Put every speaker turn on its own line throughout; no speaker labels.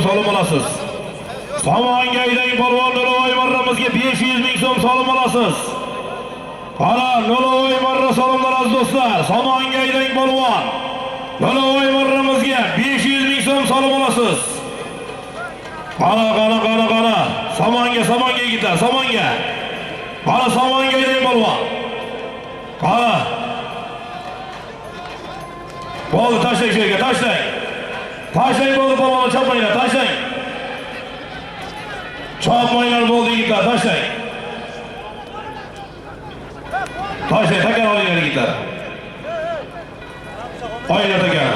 so'm olasiz. Somongaydagi polvon Nolovoy marramizga 500 ming so'm so'm olasiz. Qara Nolovoy marra salomlar aziz do'stlar. Somongaydagi polvon Nolovoy marramizga 500 ming so'm so'm olasiz. Qara. Somonga gitar, somonga. Qara Somongaydagi polvon. Qara. Bo'ldi, tashlang shu yerga, tashlang. Tashlang bo'ldi polvon, chopmanglar, tashlang. Chopmanglar bo'ldi gitar, tashlang. Tashlang, takar olinglar gitar. Oylar takar.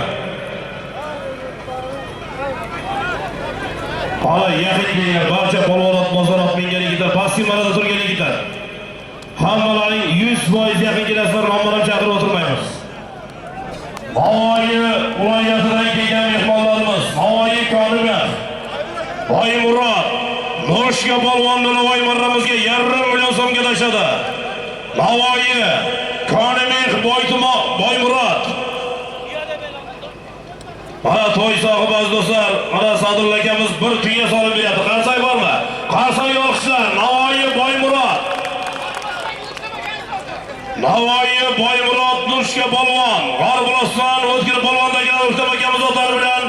Qara yaqin kelinglar, barcha polvonot bozorot mingan gitar, pastki marada turgan gitar. Hammalaring 100% yaqin kelasizlar, nomlarim chaqirib o'tirmaymiz. Navoiy viloyatidan kelgan mehmonlarimiz, Navoiy Konimov, Boymurod, Noshka polvon Nolovoy marramizga 1,5 million so'mga tashladi. Navoiy Konimov, Boymurod. Mana to'y sohibi aziz do'stlar, mana Sadulla akamiz bir tuya solib beradi. Qarsak bormi? Qarsak yo'qchilar, Navoiy Boymurod. Navoiy Boymurod Noshka polvon, G'orbulaston O'tkir polvondagi O'rtam akamiz o'tlari bilan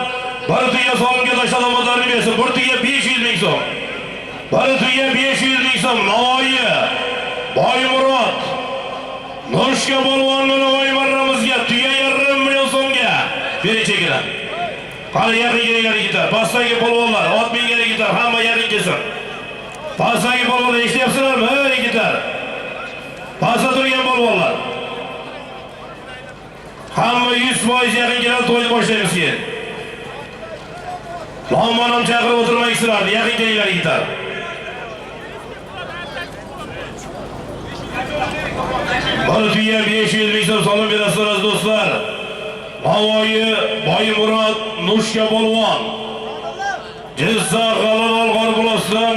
bir tuya solimga tashladi mo'llarni bersin. Bir tuya 500 ming so'm. Bir tuya 500 ming so'm. Navoiy Boymurod Noshka polvon Nolovoy marramizga tuya 1,5 million so'mga berishgan. Qani yaqin kelgan gitar, pastdagi polvonlar, ot mingan gitar, hamma yaqin kelsin. Pastdagi polvonlar eshityapsizlarmi? Ey gitar. Pastda turgan polvonlar. Hamma 100% yaqin keladi, to'yni boshlaymiz keyin. Noma'nom chaqirib o'tirmaysizlar, yaqin kelinglar gitar. Bir tuya 500 ming so'm so'm berasizlar do'stlar. Navoiy Boymurod Noshka polvon. Jizzax G'alabal G'orbulaston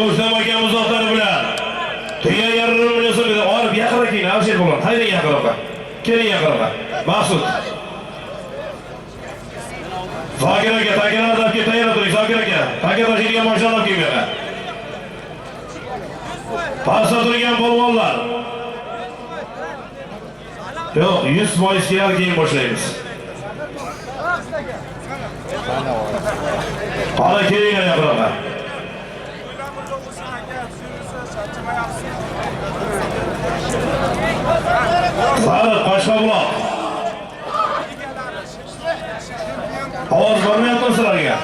O'rtam akamiz o'tlari bilan tuya 1,5 million so'm berdi. Olib yaqinga keling, avsher polvon. Hayda yaqinroqqa. Keling yaqinroqqa. Maqsud. Zokir aka, takarlar deb tayyor turing, Zokir aka. Takar tashiydigan mashina olib kelinglar. Pastda turgan polvonlar. Yo'q, 100% keyin boshlaymiz. Qara kelinglar yaqinroqqa. Sariq Qo'shqobuloq. Ovoz bormayapti sizlarga.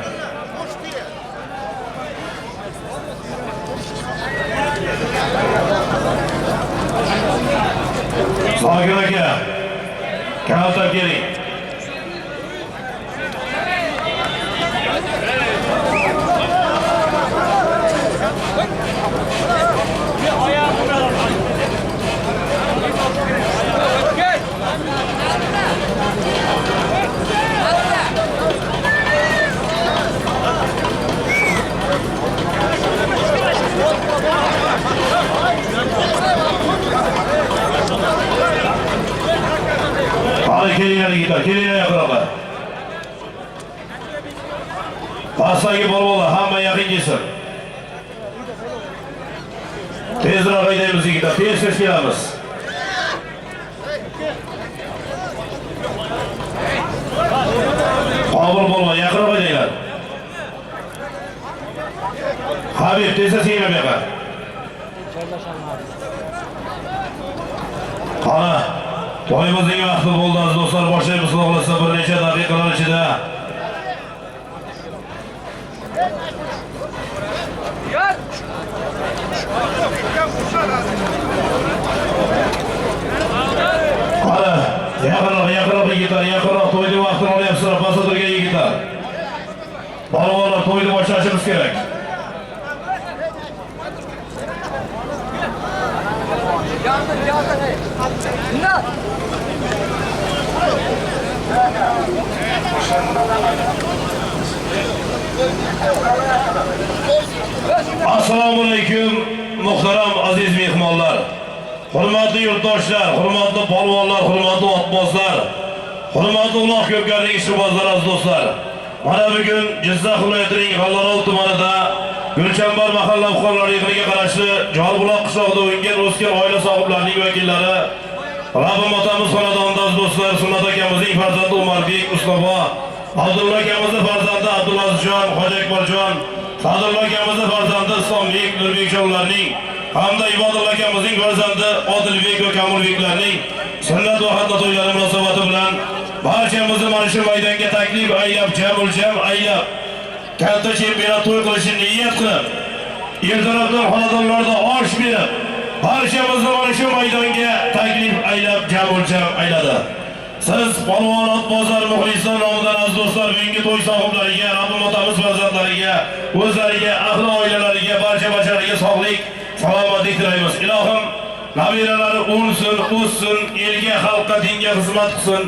Zokir aka, kalta keling. Kelinglar gitar, kelinglar yaqinroqqa. Pastdagi polvonlar hamma yaqin kelsin. Tezroq haydaymiz gitar, tez kelamiz. Qobil polvon yaqinroq haydanglar. Habib tezda kelinglar bu yoqqa. Qara. To'yimizning vaqti bo'ldi aziz do'stlar, boshlaymiz xohlasa bir necha daqiqalar ichida. Qara, yaqinroq yigitlar, yaqinroq to'yning vaqtini olyapsizlar, pastda turgan yigitlar. Polvonlar, to'yni boshlashimiz kerak. Assalomu alaykum muhtaram aziz mehmonlar. Hurmatli yurtdoshlar, hurmatli polvonlar, hurmatli otbozlar, hurmatli uloq ko'pkarlik ishqibozlar aziz do'stlar. Mana bugun Jizzax viloyatining G'allaorol tumanida Gulchambar mahalla fuqarolari yig'iniga qarashli Jolbuloq qishlog'ida o'ngan o'sgan oila sohiblarining vakillari, Rabbim otamiz xonadonidagi do'stlar, Sunnat akamizning farzandi Umarbek Mustafa, Abdulla akamizning farzandi Abdulazizjon, Hoji Akbarjon, Sadulla akamizning farzandi Islombek Nurbekjonlarning hamda Ibodulla akamizning farzandi Odilbek va Kamulbeklarning sunnat va xatna to'ylari munosabati bilan barchamizni mana shu maydonga taklif aylab, jam aylab, katta chempionat to'y qilishni niyat qilib, ertalabdan xonadonlarda osh berib, barchamizni mana shu maydonga taklif aylab, jam ayladi. Siz Polvon Otbozor muxlislar nomidan aziz do'stlar, bugungi to'y sohiblariga, Rabbim otamiz farzandlariga, o'zlariga, ahli oilalariga, barcha bashariga sog'lik, salomatlik tilaymiz. Ilohim nabiralari o'lsin, o'ssin, elga, xalqqa, dinga xizmat qilsin.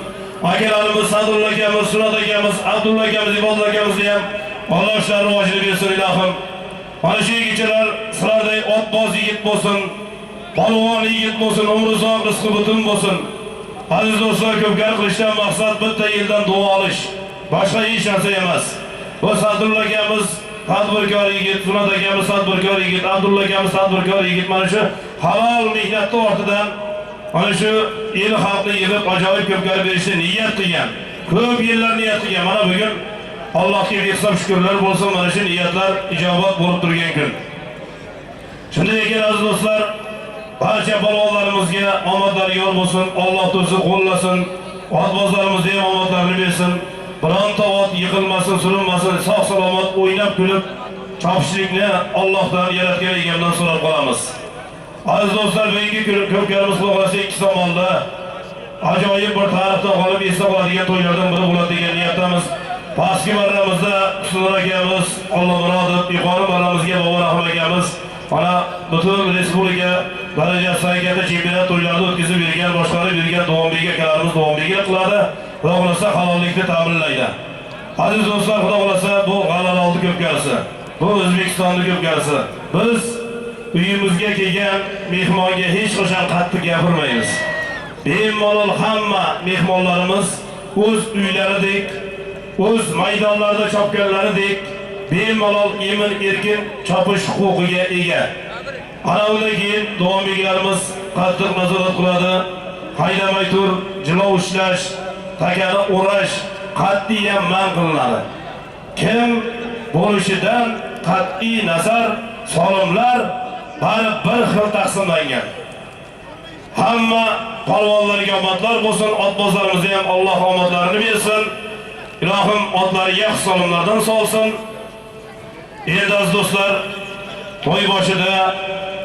Akalarimiz Sadulla akamiz, Surat akamiz, Abdulla akamiz, Ibodulla akamizni ham Alloh ishlari rivojini bersin ilohim. Mana shu yigitlar sizlarday otboz yigit bo'lsin, polvon yigit bo'lsin, umri uzoq, rizqi butun bo'lsin. Aziz do'stlar, ko'pkar qilishdan maqsad bitta yildan duo olish, boshqa hech narsa emas. Bu Sadulla akamiz tadbirkor yigit, Surat akamiz tadbirkor yigit, Abdulla akamiz tadbirkor yigit, mana shu halol mehnatni ortidan mana shu el xalqni yig'ib ajoyib ko'pkar berishni niyat qilgan. Ko'p yillar niyat qilgan. Mana bugun Allohga hisob shukrlar bo'lsin, mana shu niyatlar ijobat bo'lib turgan kun. Shunday ekan aziz do'stlar, barcha polvonlarimizga omadlari yor bo'lsin, Alloh o'zi qo'llasin, otbozlarimizga ham omadlarini bersin. Bironta ot yiqilmasin, surilmasin, sog' salomat o'ynab kulib chopishlikni Allohdan yaratgan egamdan so'rab qolamiz. Aziz do'stlar, bugungi ko'pkarimiz quloqlasa ikki tomonda ajoyib bir tarixda qolib esda qoladigan to'ylardan biri bo'ladi degan niyatdamiz. Pastki marramizda Husnur akamiz, Alloh murodib, yuqori marramizga Bobur Rahim akamiz mana butun respublika darajasida katta chempionat to'ylarini o'tkazib bergan, boshqarib bergan Davonbek akalarimiz Davonbeklar qiladi. Xudo xolasa halollikni ta'minlaydi. Aziz do'stlar, xudo xolasa bu G'allaorol ko'pkarisi, bu O'zbekistonning ko'pkarisi. Biz uyimizga kelgan mehmonga hech qachon qattiq gapirmaymiz. Bemalol hamma mehmonlarimiz o'z uylaridek, o'z maydonlarida chopganlaridek bemalol emin erkin chopish huquqiga ega. Ana undan keyin Davonbeklarimiz qattiq nazorat qiladi. Haydamay tur, jilov ushlash, takani o'rash qat'iyan man qilinadi. Kim bo'lishidan qat'iy nazar solimlar bari bir xil taqsimlangan. Hamma polvonlarga omadlar bo'lsin, otbozlarimizga ham Alloh omadlarini bersin. Ilohim otlariga hisoblardan solsin. Endi aziz do'stlar, to'y boshida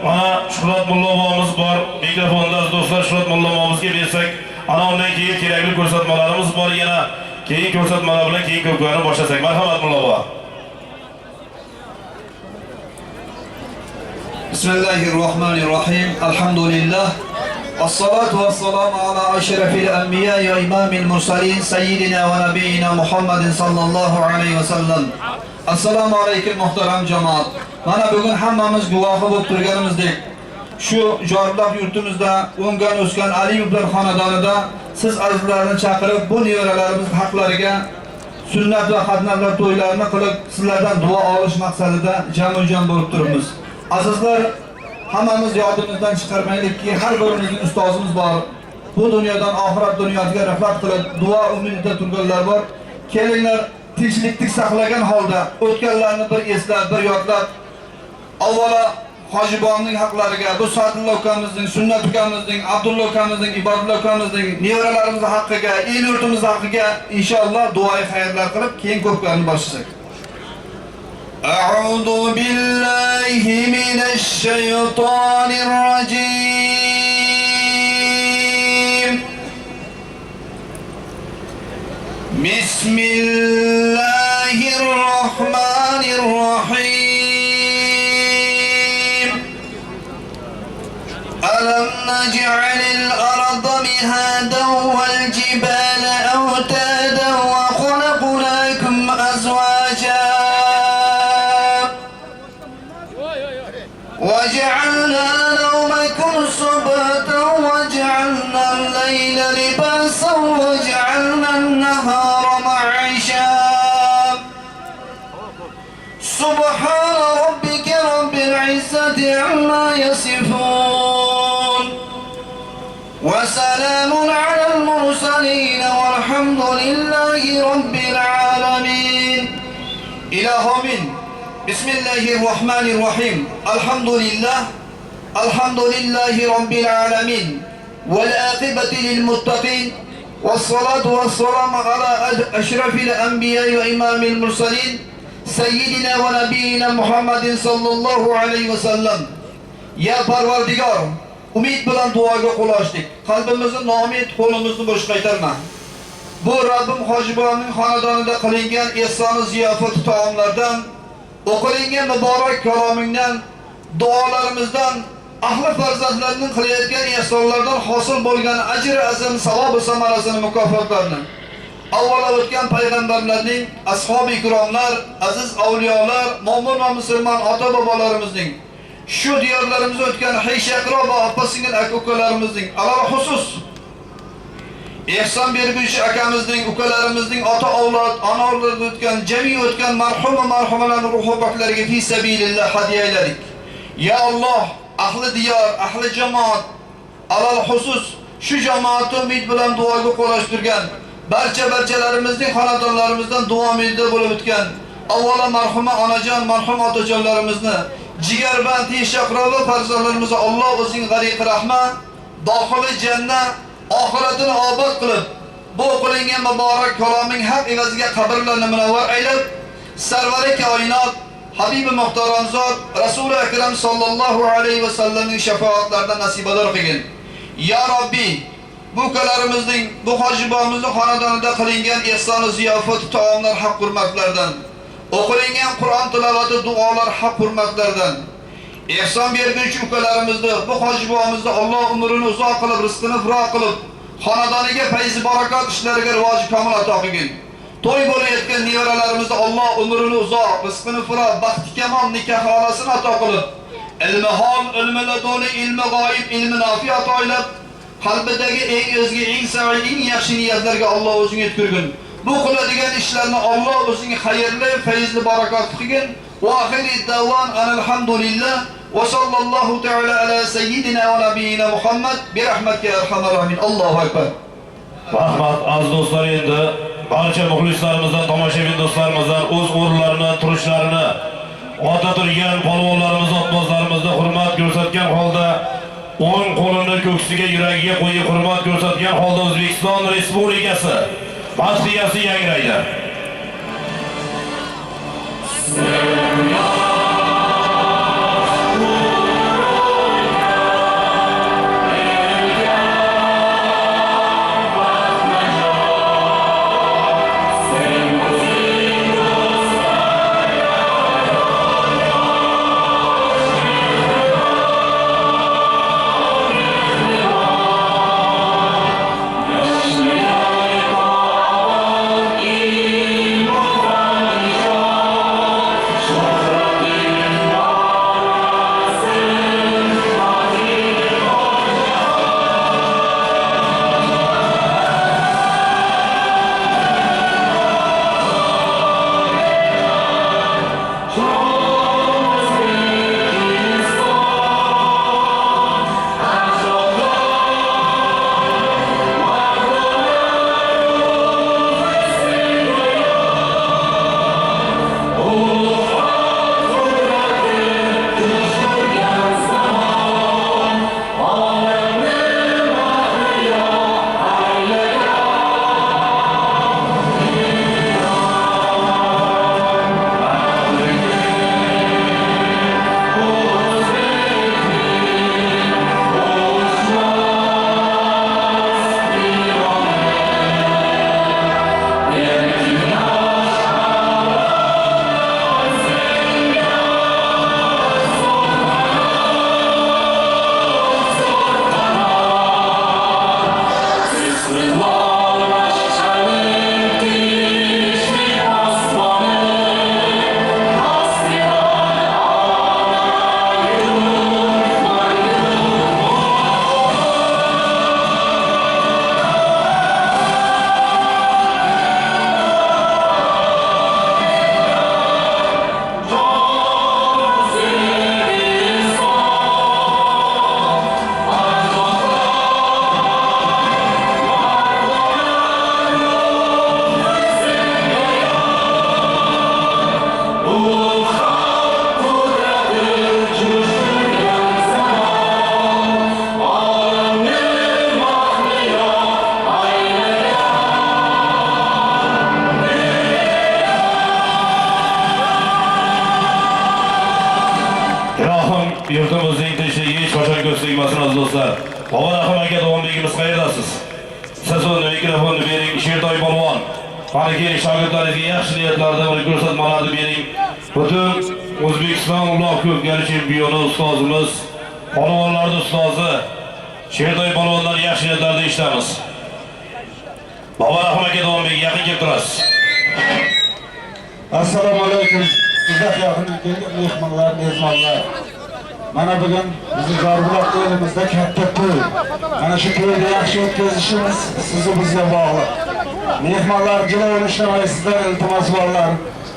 mana Shuhrat Mulla bobomiz bor. Mikrofonda aziz do'stlar Shuhrat Mulla bobomizga bersak, ana undan keyin kerakli ko'rsatmalarimiz bor. Yana keyin ko'rsatmalar bilan keyin ko'pkarni boshlasak. Marhamat Mulla bobo.
Bismillahirrahmanirrahim. Alhamdulillah. As-salatu was-salamu ala ashrafil anbiya wa imamil mursalin sayyidina va nabiyina Muhammadin sallallohu alayhi va sallam. Assalomu alaykum muhtaram jamoat. Mana bugun hammamiz guvohi bo'lib turganimizdek, shu Jorliq yurtimizda o'ngan o'sgan Aliyevlar xonadonida siz azizlarni chaqirib, bu nevaralarimiz haqlariga sunnat va xatnalar to'ylarini qilib, sizlardan duo olish maqsadida jam bo'lib turibmiz. Azizlar, hammamiz yodimizdan chiqarmaylikki, har birimizning ustozimiz bor. Bu dunyodan oxirat dunyosiga rahmat qilib, duo umidida turganlar bor. Kelinglar, tinchlikni saqlagan holda o'tganlarni bir eslab, bir yodlab, avvalo Hojibonning haqlariga, bu Sadulla akamizning, Sunnat akamizning, Abdulla akamizning, Ibodulla akamizning, nevaralarimizning haqqiga, el yurtimiz haqqiga inshaalloh duoyi xayrlar qilib, keyin ko'pkarni boshlasak. أعوذ بالله من الشيطان الرجيم. بسم الله الرحمن الرحيم. ألم نجعل الأرض مهادا والجبال أوتادا وخلقناكم أزواجا وجعلنا نومكم سباتا وجعلنا الليل لباسا وجعلنا النهار معاشا سبحان ربك رب العزة عما يصفون وسلام على المرسلين والحمد لله رب العالمين. إلهامين بسم الله الرحمن الرحيم. الحمد لله رب العالمين والعاقبة للمتقين والصلاة والسلام على أشرف الأنبياء وإمام المرسلين سيدنا ونبينا محمد sallallahu aleyhi ve sellem. Ya Parvardigar, umid bilan duoga qo'l ochdik. Qalbimizni nomid, qo'limizni bo'sh qaytarma. Bu Rabbim Hojiboning xonadonida qilingan ehsoni ziyofat taomlardan, o'qilingan muborak kalomingdan, duolarimizdan, ahli farzandlarning qilayotgan ehsonlardan hosil bo'lgan ajr azim, savob va samarasini mukofotlarini avvalo o'tgan payg'ambarlarning, ashabi ikromlar, aziz avliyolar, mo'min va musulmon ota-bobolarimizning, shu diyorlarimizda o'tgan hayshaqro va opa-singil aka-ukalarimizning, alal xusus ehson berguvchi akamizning, ukalarimizning, ota avlod, ona avlodda o'tgan, jami o'tgan marhum va marhumalarning ruhi poklariga fi sabilillah hadiya ayladik. Ya Alloh, ahli diyor, ahli jamoat, alal xusus shu jamoatni umid bilan duoga qo'l ochtirgan barchalarimizning xonadonlarimizdan duo umidida bo'lib o'tgan avvalo marhuma onajon, marhum otajonlarimizni, jigarband yeshaqro va farzandlarimizga Alloh o'zining g'ariqi rahmat, dohili jannat, oxiratini obod qilib, bu qilingan muborak kaloming haq evaziga qabrlarni munavvar aylab, sarvari koinot Habibi muhtaram zot Rasuli akram sallallohu alayhi va sallamning shafaatlaridan nasibador qilgin. Ya Rabbi, bu ukalarimizning, bu hojibomizning xonadonida qilingan ehsoni ziyofat taomlar haq hurmatlardan, o'qilingan Qur'on tilovati duolar haq hurmatlardan, ehson berguvchi ukalarimizni, bu hojibomizda Alloh umrini uzoq qilib, rizqini firoq qilib, xonadoniga fayz barakot ishlariga rivoj kamol ato qilgin. To'y bo'layotgan nevaralarimizda Alloh umrini uzoq, rizqini firoq, baxti kamol nikoh olasini ato qilib, ilmi hol, ilmi laduni, ilmi g'oyib, ilmi nafi ato aylab, qalbidagi o'ziga eng saviy, eng yaxshi niyatlarga Alloh o'zing yetkirgin. Bu qiladigan ishlarni Alloh o'zing xayrli, fayzli, barakotli qilgin. Va oxiri davon alhamdulillah va sallallohu ta'ala ala sayyidina va nabiyina Muhammad bi rahmatika arhamar rohimin. Allohu akbar.
Rahmat aziz do'stlar, endi barcha muxlislarimizdan, tomoshabin do'stlarimizdan o'z o'rinlaridan turishlarini, ota turgan polvonlarimiz, otbozlarimizga hurmat ko'rsatgan holda, o'ng qo'lini ko'ksiga, yuragiga qo'yib hurmat ko'rsatgan holda O'zbekiston Respublikasi madhiyasi yangraydi.
Yeah.
yurtimizning tinchligiga hech qachon ko'z tegmasin aziz do'stlar. Bobur Rahim aka davomligimiz qayerdasiz? Siz o'rni mikrofonni bering, Shertoy polvon. Qani keling, shogirdlaringizga yaxshi niyatlarda bir ko'rsatmalarni bering. Butun O'zbekiston ulug' ko'pkari chempioni ustozimiz, polvonlarning ustozi Shertoy polvondan yaxshi niyatlarda eshitamiz. Bobur Rahim aka davomligiga yaqin kelib turasiz.
Assalomu alaykum. Uzoq yaqin mehmonlar, mezbonlar. Mana bugun bizni Jorbuloq elimizda katta to'y. Mana shu to'yni yaxshi o'tkazishimiz sizni bizga bog'liq. Mehmonlar jilovini ishlamay sizdan iltimos borlar.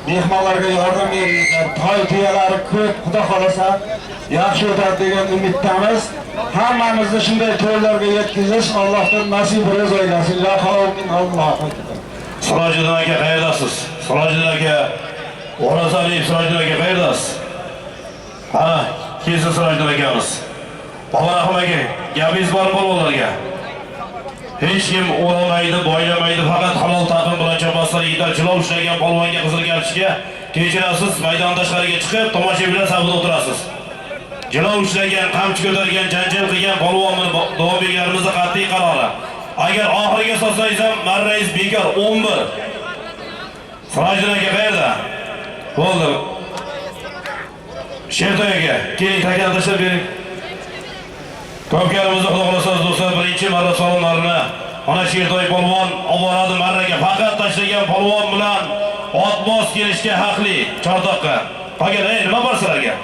Mehmonlarga yordam beringlar. To'y tuyalari ko'p, Xudo xolasa yaxshi o'tadi degan umiddamiz. Hammamizni shunday to'ylarga yetkazish Allohdan nasib ro'z aylasin. La havmin Alloh.
Sirojiddin aka qayerdasiz? Sirojiddin aka, O'razali Sirojiddin aka qayerdasiz? Ha, kelsin Sirojiddin akamiz. Bobur Rahim aka, gapingiz bor polvonlarga. Hech kim o'ramaydi, boylamaydi, faqat halol taqim bilan chopaslar yetakchilar ushlagan polvonga qizil kartochka kechirasiz, maydon tashqariga chiqib, tomoshabinlar safida o'tirasiz. Jilov ushlagan, qamchi ko'targan, janjal qilgan polvonni davomiylarimizning qat'iy qarori. Agar oxiriga sotsangiz ham marrangiz bekor 11. Sirojiddin aka qayerda? Bo'ldi. Shertoy aka, keling takan tashlab bering. Ko'pkarimizni xudo xolasa do'stlar, birinchi marra salomlarini ana Shertoy polvon oboradi marraga. Faqat tashlagan polvon bilan otboz kelishga haqli Chortoqqa. Qolgan nima bor sizlarga?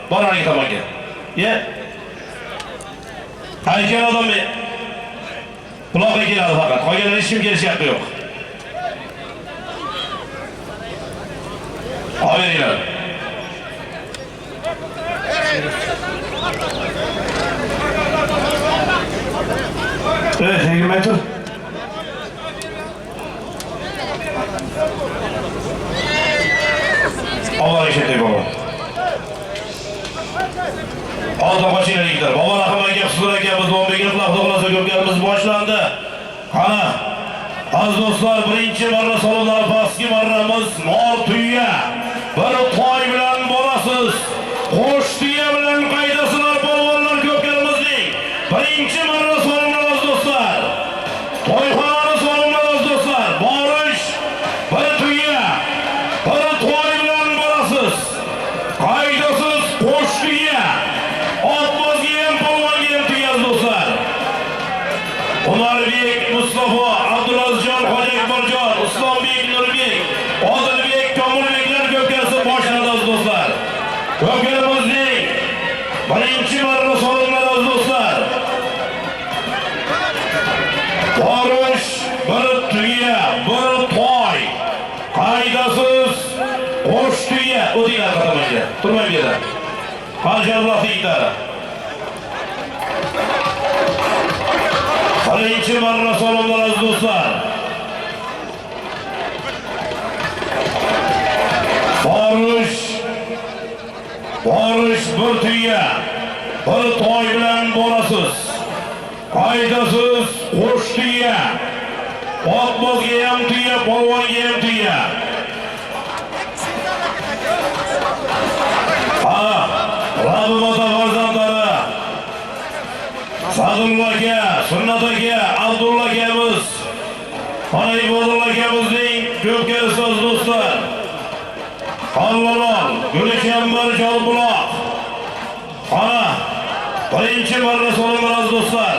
Borani tomonga. Ye. Aytgan odam buloqqa keladi faqat. Qolganlar hech kim kelishga haqqi yo'q. Oberinglar. Tegmay tur. Avval Shertoy polvon. Hozir qo'shinglar. Bobur Rahim aka, Husnur akamiz, Bombekov Xudo xolasa ko'pkarimiz boshlandi. Qani, aziz do'stlar, birinchi marra salonlar pastki marramiz mol tuya. Bir to'y bilan borasiz. Qo'sh tuya bilan qaydasizlar polvonlar ko'pkarimizning. Birinchi marra salonlar aziz do'stlar. To'yxonani salonlar aziz do'stlar. Borish bir tuya. Bir to'y bilan borasiz. Qaydasiz qo'sh tuya. Umarbek Mustafa, Abdulazizjon Xo'jaakbarjon, Usmonbek Nurbek, Odilbek Komilbeklar ko'pkarisi boshlandi aziz do'stlar. Ko'pkarimizning birinchi marra salonlar aziz do'stlar. Borish bir tuya, bir to'y. Qaydasiz qo'sh tuya. O'tinglar qatamaga. Turmay bu yerda. Qanchalar yigitlar. Birinchi marra salomlar aziz do'stlar. Borish bir tuya, bir to'y bilan borasiz. Qaydasiz qo'sh tuya. Otbozga ham tuya, polvonga ham tuya. Rabbim ota farzandlari Sadulla aka, Sunnat aka, Abdulla akamiz, ana Ibodulla akamizning ko'pkarisi aziz do'stlar. Qonlolol, Gulishambar Jorbuloq. Ana, birinchi marra salomlar aziz do'stlar.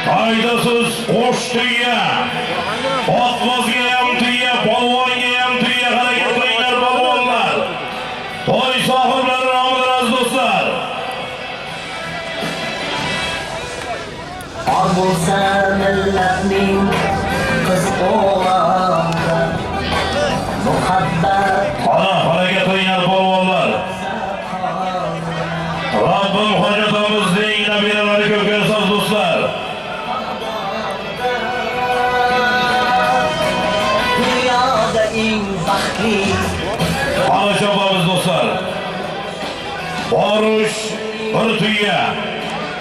Qaydasiz qo'sh tuya. Otbozga ham tuya, polvonga ham tuya. Harakat qilinglar polvonlar. To'y sohiblari nomidan aziz do'stlar.
Or bo'lsa millatning qiz o'g'londa muhabbat.
Harakat qilinglar polvonlar. Rabbim hojatimizning nabiralari ko'pkarisi aziz do'stlar. Ana çapamız dostlar. Barış bir tüye,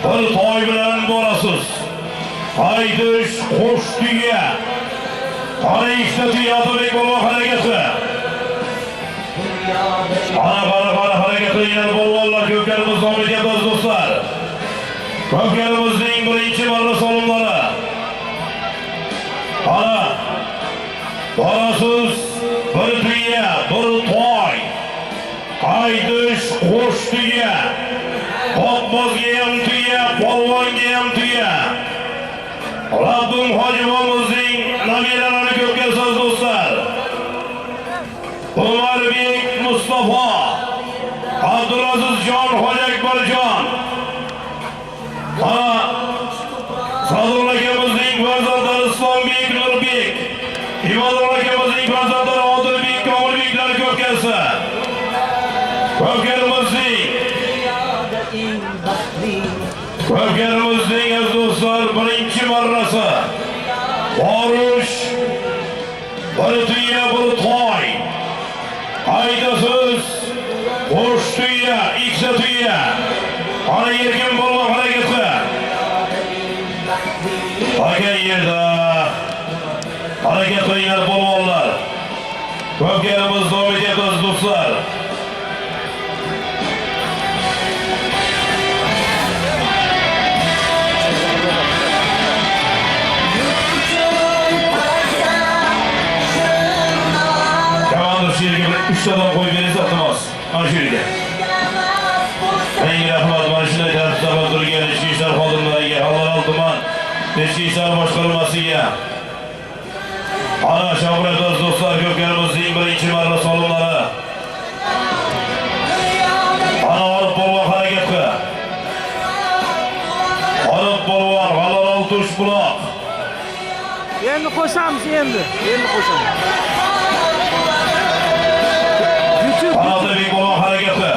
bir toy bilen borasız. Haydiş hoş tüye. Ana işte tüye Atabek olmak hareketi. Ana hareketi yine bolvallar köklerimiz zahmet yapıyoruz dostlar. Köklerimizin birinci marra salonları. Ana borasız bir tüye, bir toy. Haydiş hoş tüye. Kopmaz giyem tüye, polvon giyem tüye. Rabbim hacımımızın nabiyelerini kökle söz dostlar. Umar Bek Mustafa, Abdülaziz Can, Hoca Ekber Can. Sadrul Akemizin farzatları İslam Bek, Nur Bek. İmadul Akemizin farzatları Adil Bek, Kamil Bekler kökelse. Köklerimizin az dostlar birinci marrası. Barış, bir tüye, bir toy. Haydasız, hoş tüye, ikisi tüye. Ana yerken bulmak hareketi. Haken yerde hareket oynar bulmalılar. Köklerimiz devam ediyoruz dostlar. Üç adam koy verirse atlamaz. Anşiride. Ben yapmadım. Anşiride tartışma dur gel. İçki işler kadınlara gel. Allah altıman. İçki işler başkanılması ya. Ana şabret öz dostlar. Köklerimizin birinci marra salonları. Ana alıp bolvak hareketi. Alıp bolvak. Halal altı uç bulak.
Endi koşamiz endi koşamiz.
Atabek Bolvon hareketi.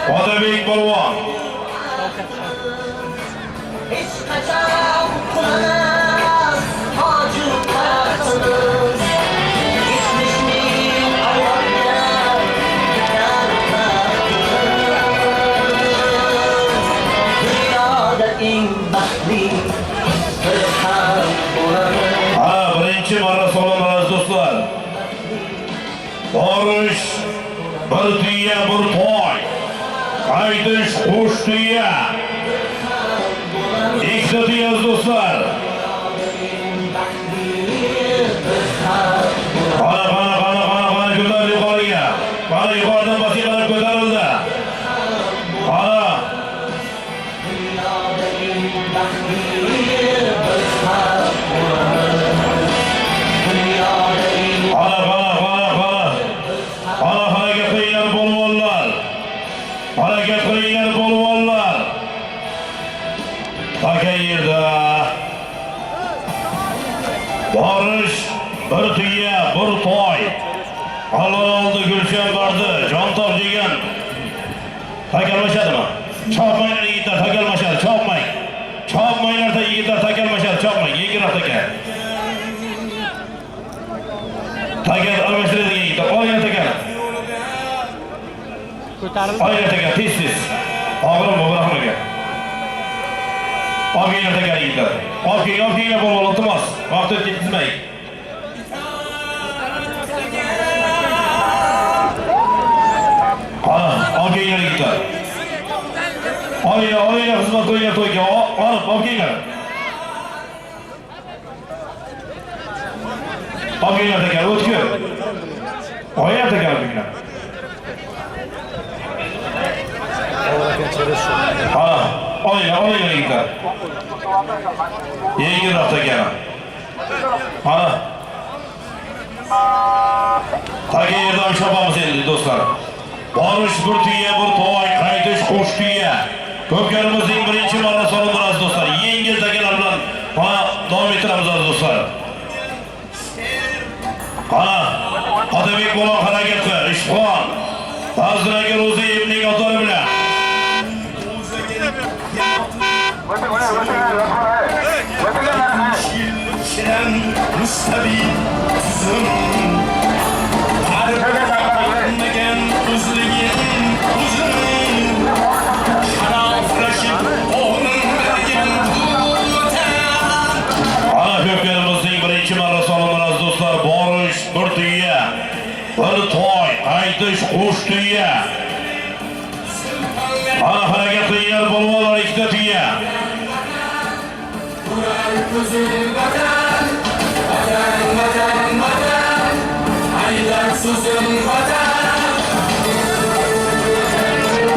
Atabek Bolvon. Birinci marra salonlarız dostlar. Barış, bir tüye, bir toy. Haydiş, hoş tüye. İkisi tüyez dostlar. Bana gönder yukarıya. Bana yukarıdan basıyla gönderildi. Bana. Hareket kıyılar bolvallar. Haken yerde. Barış, bir tüye, bir toy. Allah aldı, Gülşen vardı, can tavcıgen. Takelmaşadı mı? Çapmayın yiğitler, takelmaşadı, çapmayın. Çapmayın yiğitler, takelmaşadı, çapmayın. Yengir takel. Takel, almaşırı edin yiğitler, o yana takel. Aynen teker, tez. Ağırım mı, bırakma gel. Avgeyine teker yiğitler. Avgeyine bol atılmaz. Vakti gitmeyin. Avgeyine yiğitler. Aynen hizmet oyuna toyga. Avgeyine. Avgeyine teker, ötkü. Aynen teker avgeyine. Oyna gider. Yengir hafta gelen. Taki yerden şapamız eldi dostlar. Barış bir tüye, bir toy, kaydış koş tüye. Köklerimizin birinci marra salonlarız dostlar. Yengir tekeler bilen devam ettiremiz dostlar. Atabek Bolvon hareketi, İşban. Hazreti Ruzi İbni Atar bile.
Müstabil kızım
Borish qo'sh tuya. Ana harakat qilinglar polvonlar, ikkita tuya.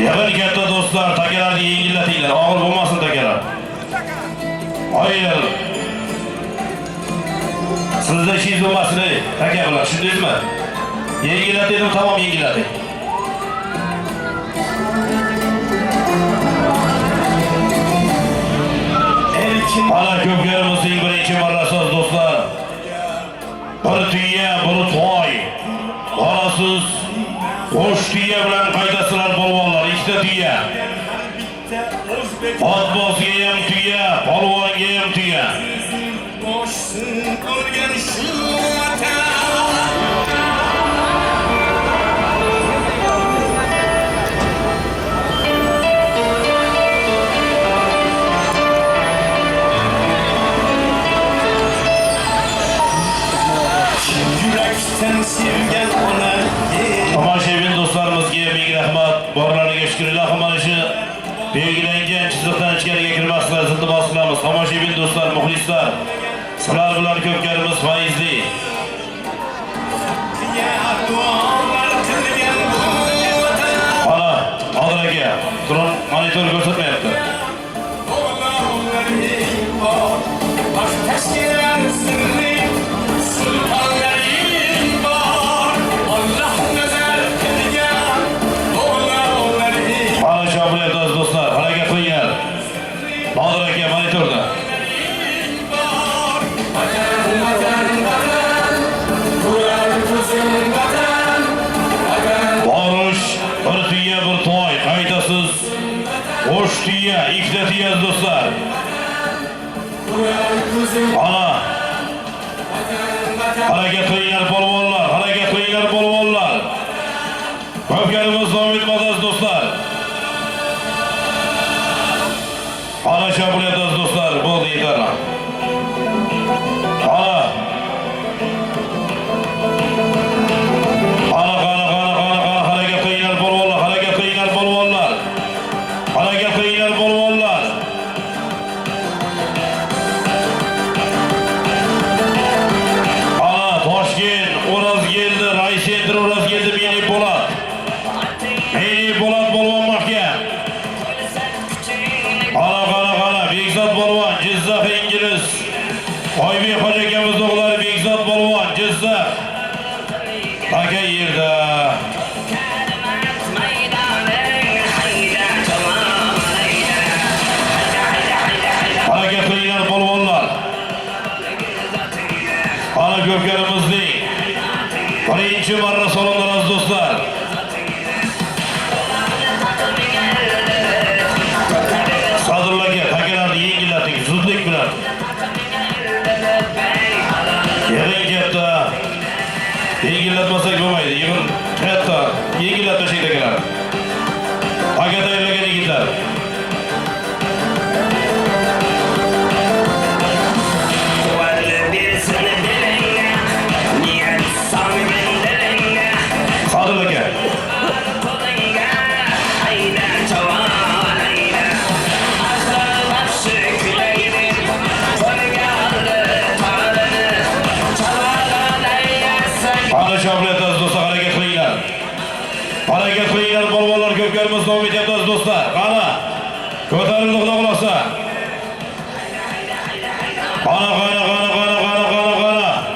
Yaqin katta do'stlar, takalarni yengillatinglar, og'ir bo'lmasin takalar. Hayır. Sizda ishingiz bo'lmasin, taka bilan, tushundingizmi? Yengillat dedim, tamam yengillating. Ana ko'pkarimizning birinchi marrasiz do'stlar. Bir tuya, bir to'y. Qorasiz qo'sh tuya bilan qaydasizlar polvonlar, ikkita tuya. Otbozga ham tuya, polvonga ham tuya. Tomoshabin do'stlarimizga ming rahmat, borlariga shukr. Ilohim mana shu belgilangan chiziqdan ichkariga kirmaslar, iltimos qilamiz. Tomoshabin do'stlar, muxlislar, sizlar bilan ko'pkarimiz faizli. Ana, Odil aka, turun, monitor ko'rsatmayapti. Do'stlar, harakat qilinglar. Odil aka monitorda. Borish, bir tuya, bir to'y, qaydasiz. Qo'sh tuya, ikkita tuya do'stlar. Ana. Harakat qilinglar polvonlar, harakat qilinglar polvonlar. Ko'pkarimiz davom etmoqda do'stlar. Ana şabulyataz do'stlar, bo'ldi yetarli. Ana. Harakat qilinglar polvonlar, harakat qilinglar polvonlar. Harakat qilinglar polvonlar. Ana Toshkent, O'razgeldi, Raysentr O'razgeldi, Meni Po'lat. Meni Po'lat polvon mahkam. Ana Bekzod polvon, Jizzax Ingliz. Oybek hoji akamiz o'g'illari Bekzod polvon, Jizzax. Aka yerda. Harakat qilinglar polvonlar. Ana ko'pkarimizning birinchi marra so'randiriz do'stlar. Sadrlarga takalarni yengillating, zudlik bilan. Yig'in katta. Yengillatmasak bo'lmaydi. Yig'in katta. Yengillat tashing takalar. Taka tayyorlagan yigitlar. Sadrlarga. Ana şabulyataz do'stlar, harakat qilinglar. Harakat qilinglar polvonlar, ko'pkarimiz davom etyapti do'stlar. Qani. Ko'tarildi xudo xolosa. Qani.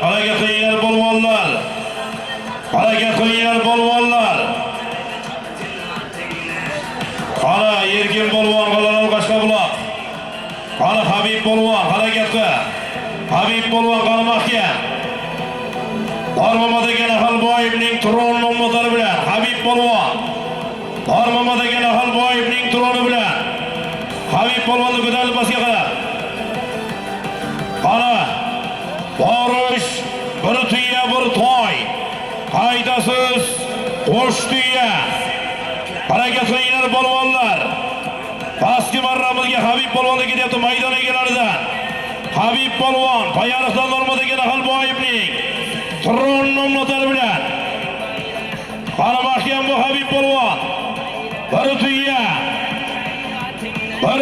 Harakat qilinglar polvonlar. Harakat qilinglar polvonlar. Qani Erkin polvon, G'alal Qashqabuloq. Qani Habib polvon, harakatga. Habib polvon qani mahkam. Darmomadagi Halboyevning Turon nomlari bilan Habib polvon. Darmomadagi Halboyevning Turoni bilan Habib polvonni ko'tarilib pastga qarab. Qani Borish, bir tuya, bir to'y. Qaydasiz qo'sh tuya. Harakat qilinglar polvonlar. Pastki marramizga Habib polvonni ketyapti maydon egalaridan. Habib polvon Payariqdan Darmomadagi Halboyevning Turon nomlari bilan. Qani mahkam Habib polvon. Bir tuya. Bir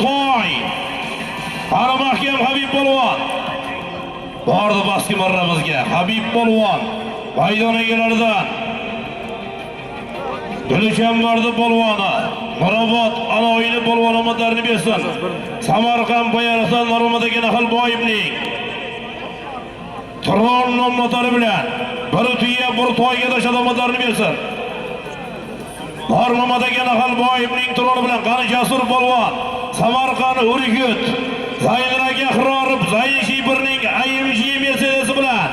toy. Qara mahkam Habib polvon. Bordi baski marramizga. Habib polvon maydon egalaridan Gulchambardi polvoni, Mirobod Aloyli polvon omadlarini bersin. Samarqand Boyarisan Narumadagi Nahilboyevning Turon nomlari bilan bir tuya bir toyga tashlab omadlarini bersin. Narumadagi Nahilboyevning Turoni bilan qani Jasur polvon, Samarqand Urgut, Zaynrak Ahrorov, Zayn Shibirning AMG Mercedes bilan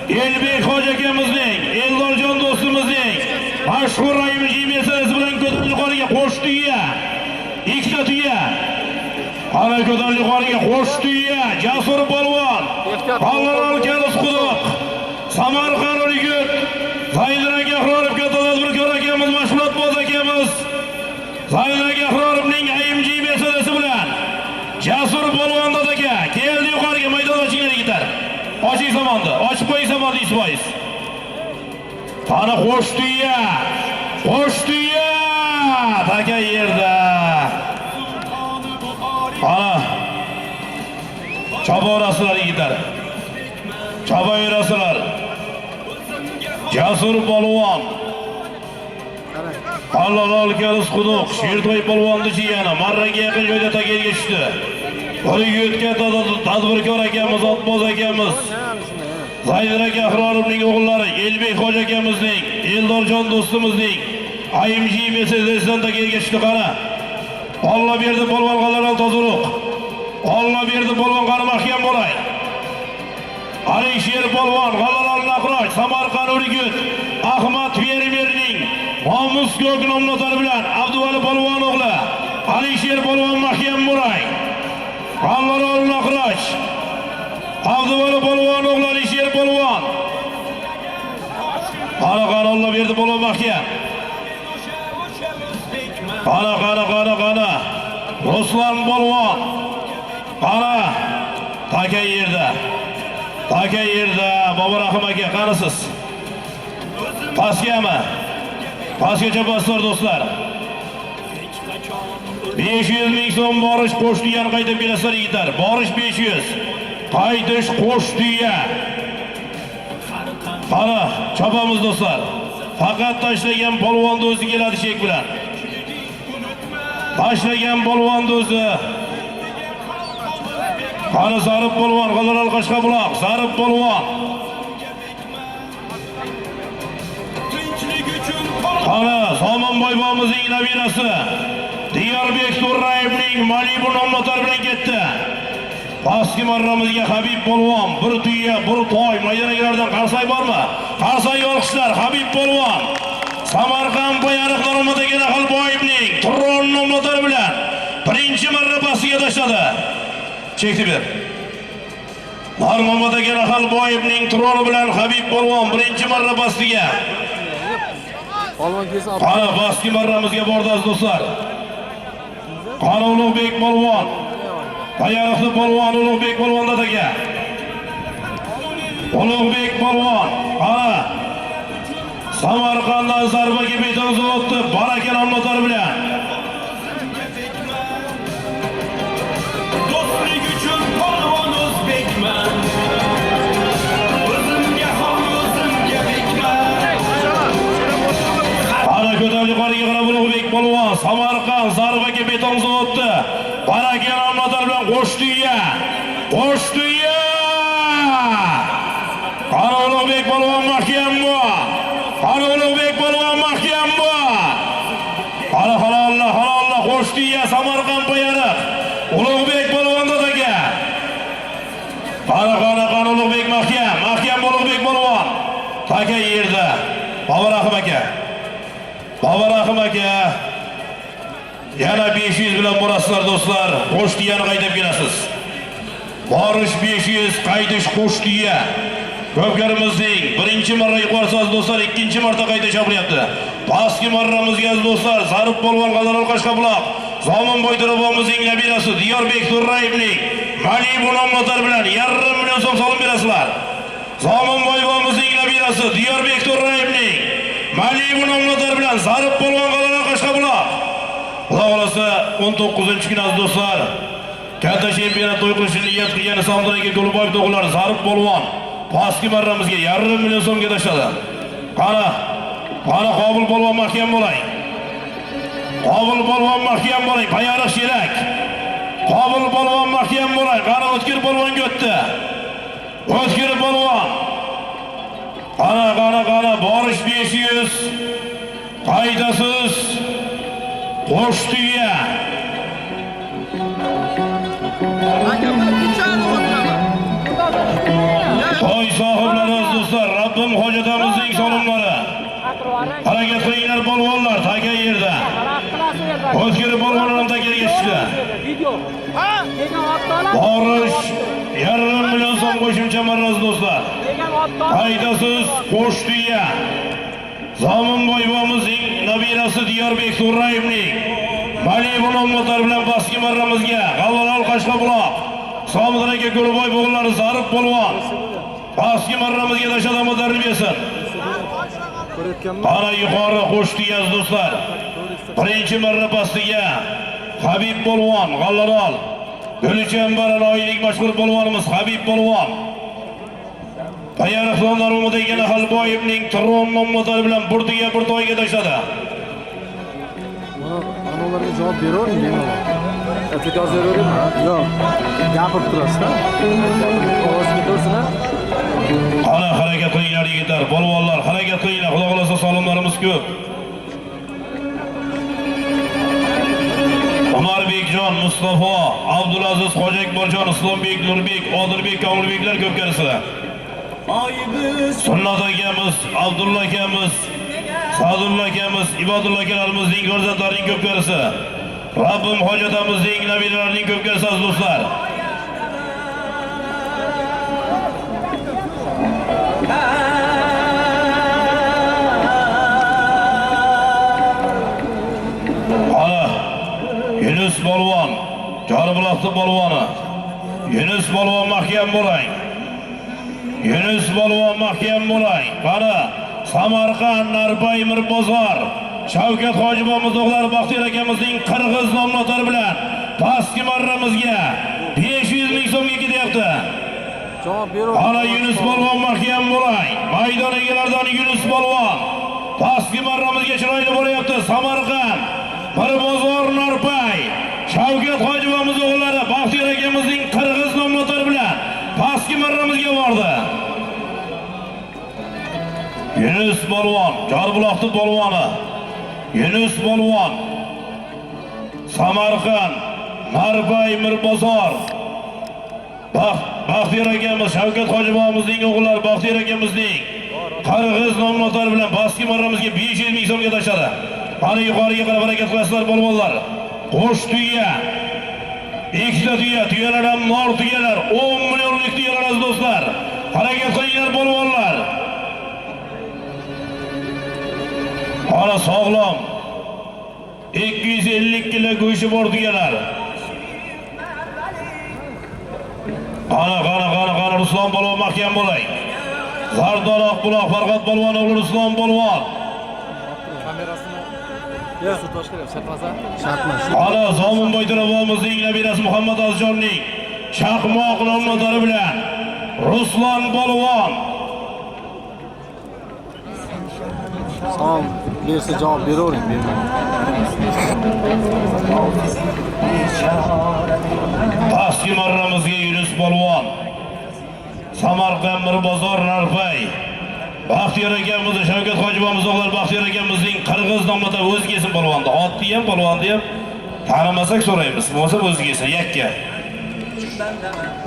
Elbek hoji akamizning, Eldorjon do'stimizning mashhur AMG Mercedes bilan ko'tarilib yuqoriga qo'sh tuya, ikkita tuya. Ana ko'tarilib yuqoriga qo'sh tuya, Jasur polvon, Ballarol Kalis quduq, Samarqand Urgut, Zaynrak Ahrorov bir ko'r akamiz, mashg'ulot boz akamiz, Zaynrak Ahrorovning AMG Mercedes bilan Jasur polvon aka keldi yuqoriga maydon ochinglar gitar. Oching zamonni, ochib qo'ying zamonni isbois. Qani qo'sh tuya. Taka yerda. Ana. Chaborasizlar gitar. Chaboyrasizlar. Jasur polvon. Allalol Kalis quduq, Shertoy polvonni jiyani marraga yaqin joyda takelga tushdi. Urgutga tadbirkor akamiz, otboz akamiz, Zaynrak Ahrorovning o'g'illari, Elbek hoji akamizning, Eldorjon do'stimizning AMG Mercedesdan takelga tushdi qara. Alloh berdi polvon G'alaral tozuruq. Alloh berdi polvon qani mahkam bo'lay. Alisher polvon G'alaral Naqroch, Samarqand Urgut, Ahmad Fermerning Nomus ko'k nomlari bilan Abduvali polvon o'g'li Alisher polvon mahkam bo'lay. G'alaral Naqroch, Abduvali polvon o'g'li Alisher polvon. Qara Alloh berdi polvon mahkam. Qara. Ruslan polvon. Qara. Taka yerda. Bobur Rahim aka qanisiz? Pastgami? Pastgacha boslar do'stlar. 500 ming so'm borish qo'sh tuyani qaytib kelasizlar yigitlar. Borish 500. Qaytish qo'sh tuya. Qara, chopamiz do'stlar. Faqat tashlagan polvonni o'zi keladi shek bilan. Tashlagan polvonni o'zi. Qani Zarib polvon, G'alaral Qashqabuloq, Zarib polvon. Qani Somonboy bobomizning nabirasi Diyorbek To'rayevning Malibu nomlari bilan ketdi. Pastki marramizga Habib polvon, bir tuya, bir toy maydonagilardan qarsay bormi? Qarsay olqishlar Habib polvon. Samarqand Boyariq Narumadagi Nahilboyevning Turon nomlari bilan birinchi marra pastiga tashladi. Chekdi ber. Narumadagi Nahilboyevning Turoni bilan Habib polvon birinchi marra pastiga. Qani pastki marramizga bordi do'stlar. Qani Ulug'bek polvon. Boyariqli polvon Ulug'bek polvon dadaga. Ulug'bek polvon. Qani Samarqanddan zarbaga beton zavodi baraka nomlari bilan. Do'stlik uchun polvon o'zbekman. O'zimga ham o'zimga bekman. Ana ko'tarilib yuqoriga qarab Ulug'bek polvon Samarqand zarbaga beton zavodi baraka nomlari bilan qo'sh tuya. Qani Ulug'bek polvon mahkam bu. Qani Ulug'bek polvon mahkam bu. Qani halollar qo'sh tuya Samarqand Boyariq. Ulug'bek polvon dadaga. Qani Ulug'bek mahkam Ulug'bek polvon. Taka yerda. Bobur Rahim aka. Yana 500 bilan borasizlar do'stlar. Qo'sh tuyani qaydab kelasiz. Borish 500, qaytish qo'sh tuya. Ko'pkarimizning birinchi marra yuqorisiz do'stlar, ikkinchi marta qayta chaqiryapti. Pastki marramizga do'stlar, Zarib polvon G'alaral Qashqabuloq, Zomonboy To'rabomizning nabirasi Diyorbek To'rayevning Malibu nomlari bilan 1,5 million so'm berasizlar. Zomonboy bobomizning nabirasi Diyorbek To'rayevning Malibu nomlari bilan Zarif polvon g'alaba Qashqabuloq. Xudo xolasa 19-kun aziz do'stlar. Katta chempionat to'y qilishni niyat qilgan Islomxon aka Gulboyev o'g'illari Zarif polvon pastki marramizga 1,5 million so'mga tashladi. Qani Qobil polvon mahkam bo'ling. Qobil polvon mahkam bo'ling, payariq shelak. Qobil polvon mahkam bo'ling, qani O'tkir polvonga o'tdi. O'tkir polvon. Qani borish 500. Qaydasiz. Qo'shtiya. To'y sohiblari do'stlar, Rabbim hojatamizning solimlari. Harakat qilinglar polvonlar, taka yerda. O'tkir polvonlar takaga tushdi. Borish 1,5 million so'm qo'shimcha marraz do'stlar. Qaydasiz qo'shtiya. Zominboy bobomizning nabirasi Diyorbek To'rayevning Malibu nomlari bilan pastki marramizga G'alvalol Qashqabuloq Islomxon aka Gulboyev o'g'illari Zarif polvon pastki marramizga tashlamoqlarni bersin. Qara yuqori qo'shtiya do'stlar. Birinchi marra pastiga Habib polvon G'alvalol Gulchambar oylik mashhur polvonimiz Habib polvon Payariqdan Normadagi Halboyevning Tron nomlari bilan burtiga bir to'yga tashladi.
Ularga javob beravering men. Atlet yozavering. Yo'q. Gapirib turasiz-da. Ovozga tursinlar.
Qani harakat qilinglar yigitlar, polvonlar, harakat qilinglar. Xudo xolasa solimlarimiz ko'p. Umarbekjon, Mustafa, Abdulaziz Xo'jakborjon, Islombek, Nurbek, Odilbek, Komilbeklar ko'p kelisizlar. Sunnat akamiz, Abdulla akamiz, Sadulla akamiz, Ibodulla akalarimizning farzandlarining ko'p kelisi. Rabbim hojatamizning nabiralarining ko'p kelisi do'stlar. Yunus polvon, Joribuloqning polvoni. Yunus polvon mahkam bo'ling. Yunus polvon mahkam bo'ling. Qani Samarqand, Narpay, Mirbozor, Shavkat Hojibobomiz o'g'lari Baxtiyor akamizning qirg'iz nomlari bilan pastki marramizga 500 ming so'mga ketyapti.
Javob beravering.
Qani Yunus polvon mahkam bo'ling. Maydon egalaridan Yunus polvon pastki marramizga chiroyli bo'lyapti. Samarqand, Mirbozor, Narpay, Shavkat Hojibobomiz o'g'lari Baxtiyor akamizning qirg'iz nomlari bilan pastki marramizga bordi. Yunus polvon, Joribuloqning polvoni. Yunus polvon Samarqand, Narpay, Mirbozor. Baxtiyor akamiz, Shavkat Hojibobomizning o'g'illari Baxtiyor akamizning qirg'iz nomlari bilan pastki marramizga 500 ming so'mga tashladi. Qani yuqoriga qarab harakat qilasizlar polvonlar. Qo'sh tuya. Ikkita tuyalar ham nor tuyalar, 10 millionlik tuyalar aziz do'stlar. Harakat qilinglar polvonlar. Qani sog'lom 250 kilo go'shi bor tuyalar. Qani Ruslan polvon mahkam bo'ling. Zardor Oqbuloq, Farg'at polvon o'g'li Ruslan polvon. Qani Zominboy To'rabomizning nabirasi Muhammad Azjonning chaqmoq nomlari bilan Ruslan polvon.
Savol bersa javob beravering.
Pastki marramizga Yunus polvon. Samarqand, Mirbozor, Narpay. Baxtiyor akamiz, Shavkat Hojibobomiz o'g'lari Baxtiyor akamizning qirg'iz nomida o'zgesi polvonni. Otni ham, polvonni ham tanimasak so'raymiz. Bo'lsa o'zgesi yakka.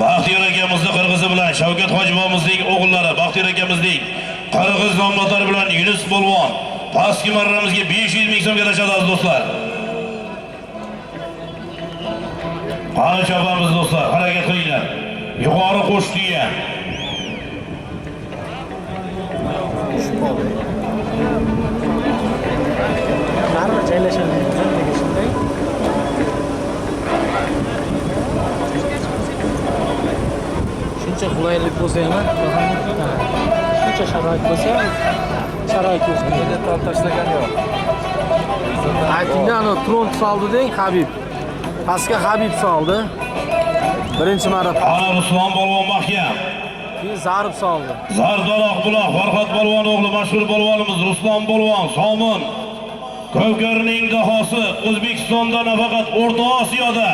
Baxtiyor akamizni qirg'izi bilan Shavkat Hojibobomizning o'g'illari Baxtiyor akamizning qirg'iz nomlari bilan Yunus polvon pastki marramizga 500 ming so'mga tashladi aziz do'stlar. Qani chopamiz do'stlar, harakat qilinglar. Yuqori qo'shtiya.
Narva joylashadi. Shuncha qulaylik bo'lsa ham, shuncha sharoit bo'lsa, sharoit yo'q.
Detal tashlagan yo'q.
Aytingda ana Tron soldi deng Habib. Pastga Habib soldi. Birinchi marra.
Ana Ruslan polvon mahkam.
Keyin Zarib soldi.
Zardoq buloq Farhod polvon o'g'li mashhur polvonimiz Ruslan polvon Somin. Ko'pkarining dahosi O'zbekistonda nafaqat O'rta Osiyoda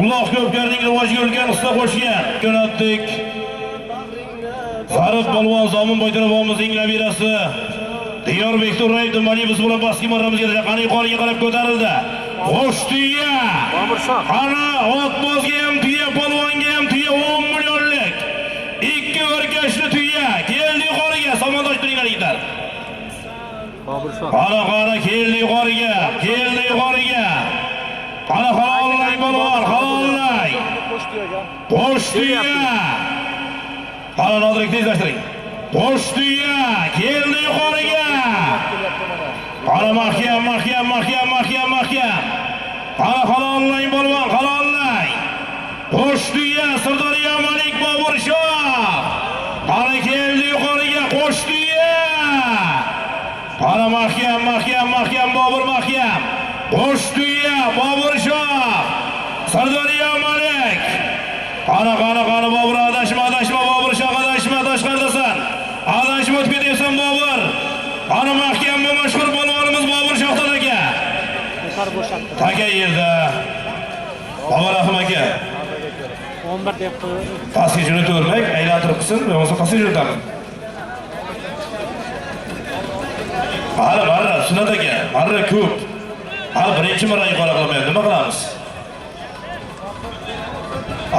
uloq ko'pkarining rivojiga ulkan hissa qo'shgan. Jo'natdik. Zarib polvon Somin Boytarovimizning nabirasi Diyorbek To'rayev Dumani biz bilan pastki marramizga qani qoniga qarab ko'tarildi. Xo'shtuya. Ana otbozga ham tuya, polvonga ham tuya 10 millionlik. Ikki o'rkashli tuya keldi yuqoriga, somondosh turinglar yigitlar. Qara keldi yuqoriga, keldi yuqoriga. Qara halollay polvon, halollay. Xo'shtuya. Qara nodrik tezlashtiring. Xo'shtuya keldi yuqoriga. Qara mahkam. Qara halollay polvon, halollay. Xo'shtuya Sirdaryo Malik Bobur Shoh. Qara keldi yuqoriga Xo'shtuya. Qara mahkam Bobur mahkam. Xo'shtuya Bobur Shoh. Sirdaryo Malik. Qara Bobur adashma Bobur Shoh adashma tashqaridasan. Adashma o'tib ketyapsan Bobur. Qara mahkam bu mashhur polvonimiz Bobur Shohdan aka. Taka yerda. Bobur Rahim aka.
11 deb qo'ydi.
Pastga jo'natormak, aylantirib qilsin, bo'lmasa pastga jo'natamiz. Barra, Sunnat aka, barra ko'p. Hali birinchi marra yuqori qilmayapti, nima qilamiz?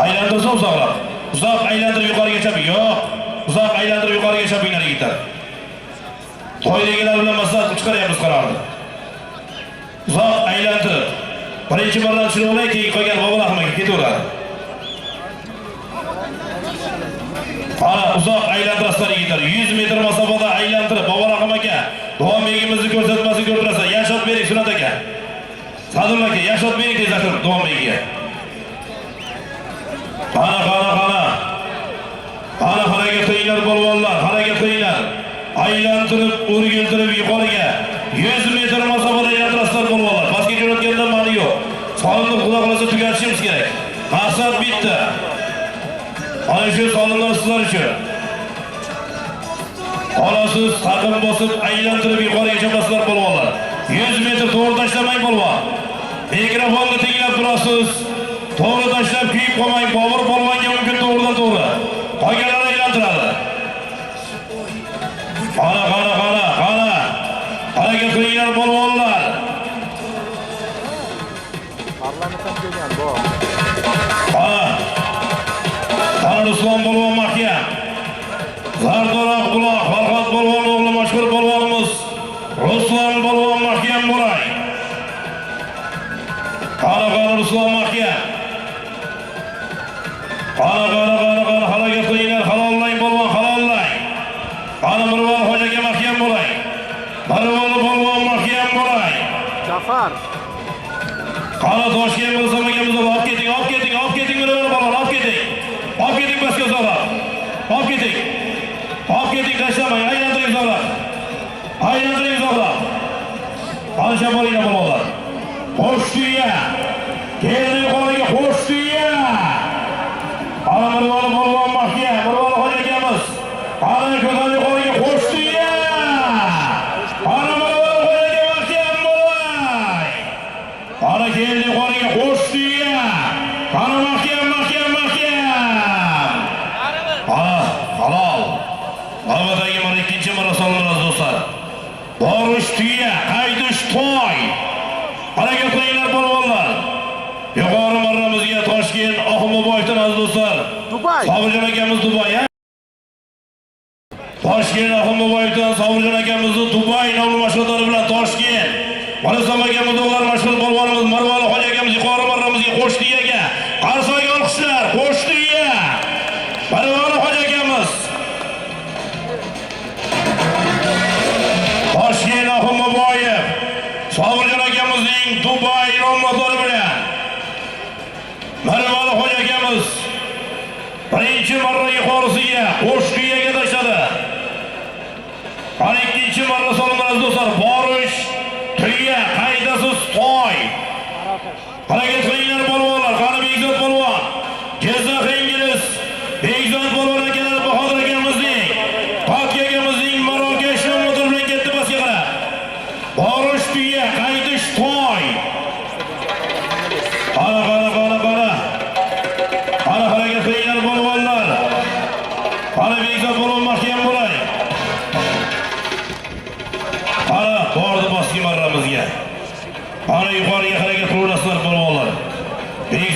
Aylantirsa uzoqroq. Uzoq aylantirib yuqorigacha yo'q. Uzoq aylantirib yuqorigacha binglar yigitlar. To'ydagilar bilan maslahat chiqaryapmiz qarorni. Uzoq aylantirib. Birinchi marra tushirib olay, keyin qolgan Bobur Rahim aka ketaveradi. Qara uzoq aylantirasizlar yigitlar. 100 metr masofada aylantirib Bobur Rahim aka Davomligimizni ko'rsatmasini ko'rtirasiz. Yashot bering Sunnat aka. Sadulla aka, yashot bering tezlashtirib Davomligiga. Qara. Harakat qilinglar polvonlar, harakat qilinglar. Aylantirib, o'rgiltirib yuqoriga 100 metr masofada aylantirasizlar polvonlar. Pastga jo'natganda ma'ni yo'q. Sonini xudo xolasa tugatishimiz kerak. Maqsad bitta. Ana shu sonlar sizlar uchun. Qolasiz taqim bosib aylantirib yuqoriga chiqasizlar polvonlar. 100 metr to'g'ri tashlamang polvon. Mikrofonni tinglab turasiz. To'g'ri tashlab kuyib qolmang. Bobur polvonga mumkin to'g'ridan to'g'ri. Qolganlar aylantiradi. Qara. Harakat qilinglar polvonlar.
Parlamentdan kelgan bu.
Qara Ruslan polvon mahkam. Zardoq buloq Farhod polvon o'g'li mashhur polvonimiz Ruslan polvon mahkam bo'lay. Qara Ruslan mahkam. Qara harakat qilinglar, halollang polvon, halollang. Qara Mirvon hojaga mahkam bo'lay. Mirvon polvon mahkam bo'lay.
Jafar.
Qara Toshkent bo'lsam akamiz olib keting Mirvon polvon, olib keting. Olib keting pastga zo'rab. Olib keting tashlamang, aylantiring zo'rab. Qancha bo'linglar polvonlar. Xo'shtuya. Keldi yuqoriga Xo'shtuya. Qara Mirvon polvon mahkam, Mirvon hoja akamiz. Qara ko'tar yuqoriga Xo'shtuya. Qara Mirvon hojaga mahkam bo'lay. Qara keldi yuqoriga Xo'shtuya. Qara mahkam. Halol. Navbatdagi marra ikkinchi marra solinadi do'stlar. Borish tuya, qaytish to'y. Harakat qilinglar polvonlar. Yuqori marramizga Toshkent Ahmoboydan aziz do'stlar. Sobirjon akamiz Dubay. Toshkent Ahmoboydan Sobirjon akamizni Dubay nomli mashg'ulotlari bilan Toshkent. Marasom akamiz o'g'lar mashg'ul polvonimiz Marvon hoja akamiz yuqori marramizga Qo'shtiyaga qarsoy olqishlar. Qo'shtiya. Marvon hoja akamiz. Toshkent Ahmoboyev Sobirjon akamizning Dubay nomlari bilan Marvon hoja akamiz birinchi marra yuqorisiga Qo'shtiyaga tashladi. Har ikkinchi marra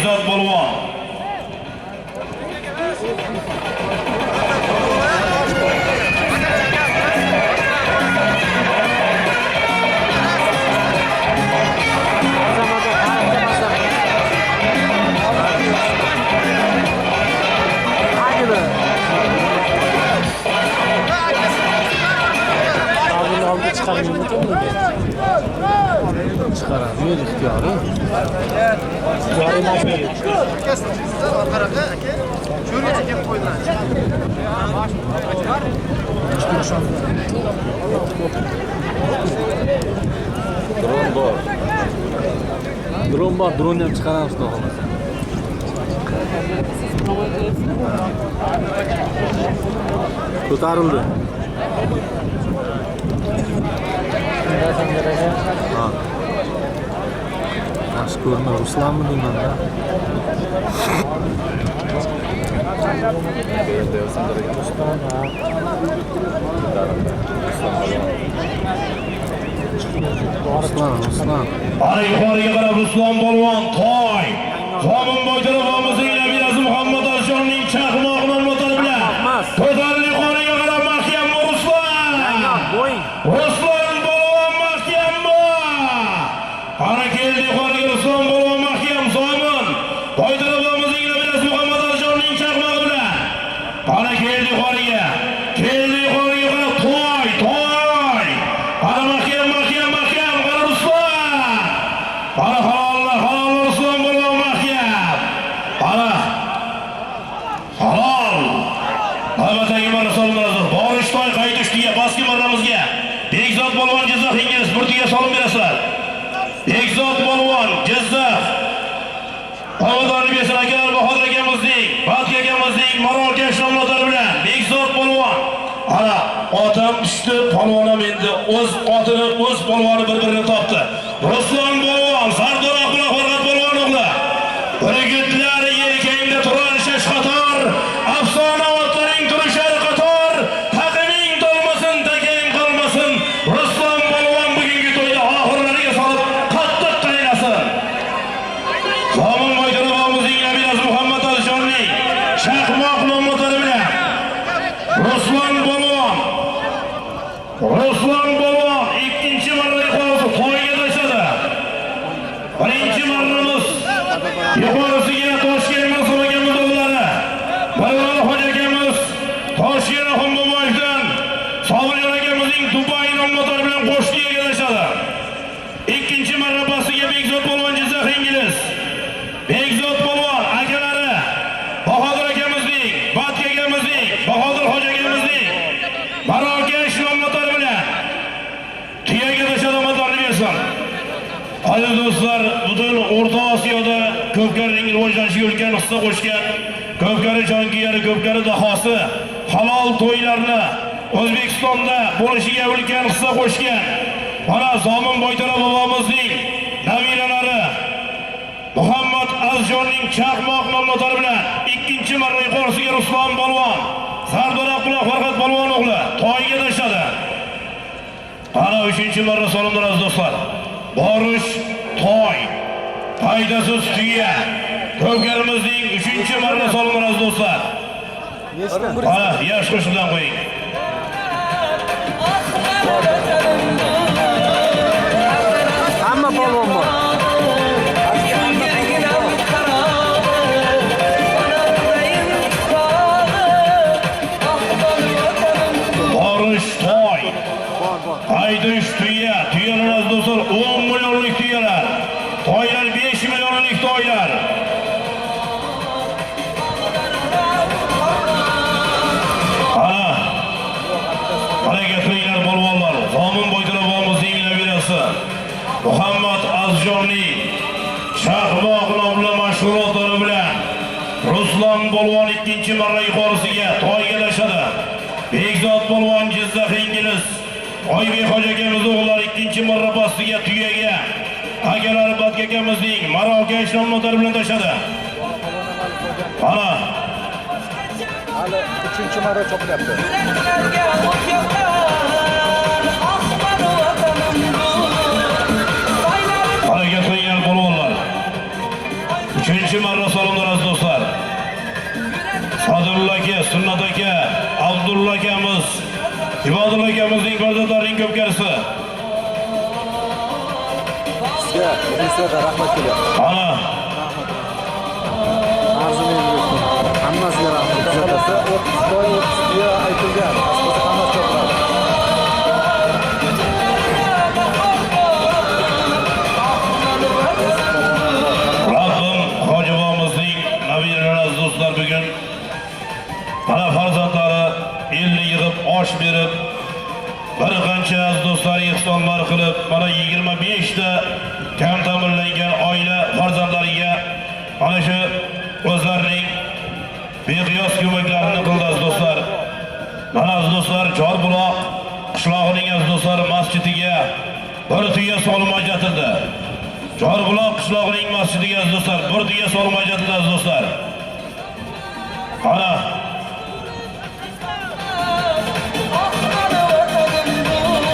Bekzod polvon.
Aldı çıkarmıyor mu? Çıkaramıyor ihtiyarı. İhtiyarı nasıl ediyor?
Drone bor.
Drone bor, drone ham chiqaramiz xudo xolasa. Ko'tarildi. Ha. Yaxshi ko'rinadi. Ruslanmi deyman da. Ruslan.
Ana yuqoriga qarab Ruslan polvon toy. Zomin boytarafimizning nabirasi Muhammad Alshonning chaqmoqni motori bilan. Ko'tarilib yuqoriga qarab mahkam Ruslan. Ruslan polvon mahkam bu. Ana keldi yuqoriga Ruslan polvon mahkam Zomin. Boytarafimizning nabirasi Muhammad Alshonning chaqmog'i bilan. Ana keldi yuqoriga. Keldi yuqoriga qarab toy. Ana mahkam qara Ruslan. Ana halol Ruslan polvon mahkam. Ana halol. Navbatdagi marra solinadi. Borish toy qaytish deya baski marramizga. Bekzod polvon Jizzaxingiz burtiga solib berasizlar. Bekzod polvon Jizzax. Qo'mondonlik bersin akalar Bahodir akamizning, Batki akamizning Marokash nomlari bilan Bekzod polvon. Ana otam tushdi, polvonam endi o'z otini, o'z polvoni bir-birini topdi. Ruslan polvon, Sardor Aquloq Farg'at polvon o'g'li. Birgitlar yelkangda turar shashqator, afsona otlaring turishar qator, taqiming to'lmasin, takang qolmasin. Ruslan polvon bugungi to'yda oxirlariga solib qattiq qaynasin. Zomin boytarafimizning nabirasi Muhammad Alshonning chaqmoq nomlari bilan Ruslan polvon ikkinchi marra yuqorisi to'yga tashladi. Birinchi marramiz yuqorisiga Toshkent Mansur akamiz o'g'illari, Barvali Hoji akamiz Toshkent Rahimboboyevdan Sobirjon akamizning Dubay nomlari bilan qo'shniga tashladi. Ikkinchi marrabasiga Bekzod polvon Jizzax Ingliz. Bekzod polvon akalari Bahodir akamizning, Batki akamizning, Bahodir Hoji akamizning Marokash nomlari bilan tuyaga tashlamoqlarni bersin. Aziz do'stlar, butun O'rta Osiyoda ko'pkarining rivojlanishiga ulkan hissa qo'shgan, ko'pkari jonkiyari, ko'pkari dahosi halol to'ylarni O'zbekistonda bo'lishiga ulkan hissa qo'shgan. Mana Zomin Boytaraf bobomizning nabiralari Muhammad Alshonning chaqmoq nomlari bilan ikkinchi marra yuqorisiga Ruslan polvon, Sardor Aquloq Farg'at polvon o'g'li to'yga tashladi. Ana 3-chi marra solinadi aziz do'stlar. Borish to'y, foydasiz tuya. Ko'pkarimizning 3-chi marra solinadi aziz do'stlar. Ana yaxshi qo'shimdan qo'ying.
Hamma polvon bor.
Borish to'y. Haydish tuya. Tuyalar aziz do'stlar 10 millionlik tuyalar. To'ylar 5 millionlik to'ylar. Hareketliler polvonlar. Zomin boytarafimizning nabirasi Muhammad Alshonning chaqmoq nomli mashg'ulotlari bilan Ruslan polvon ikkinchi marra yuqorisiga to'yga tashladi. Bekzod polvon Jizzax Ingliz. Oybek Hoji akamiz o'g'illari ikkinchi marra pastiga tuyaga. Akalar Batki akamizning Marokash nomlari bilan tashladi. Ana
Hali 3-chi marra chopilyapti.
hareketliler polvonlar. 3-chi ikkinchi marra salomlar aziz do'stlar. Sadulla aka, Sunnat aka, Abdulla akamiz, Ibodulla akamizning farzandlarining ko'pkarisi.
Sizga Bunisada rahmat kelyapti.
Ana,
Arzini hammasiga rahmat.
Kuzatasi 30 boy 30 tuya aytilgan. Aslida hammasi cho'qiladi.
Rabbim Hoji bobomizning nabiralari aziz do'stlar bugun mana farzandlari elni yig'ib osh berib, bir qancha aziz do'stlar ihsonlar qilib, mana 25 ta kam ta'minlangan oila farzandlariga mana shu o'zlarining beqiyos ko'maklarini qildi aziz do'stlar. Mana aziz do'stlar, Jorbuloq qishlog'ining aziz do'stlar masjidiga bir tuya solim ajratildi. Jorbuloq qishlog'ining masjidiga aziz do'stlar bir tuya solim ajratildi aziz do'stlar. Ana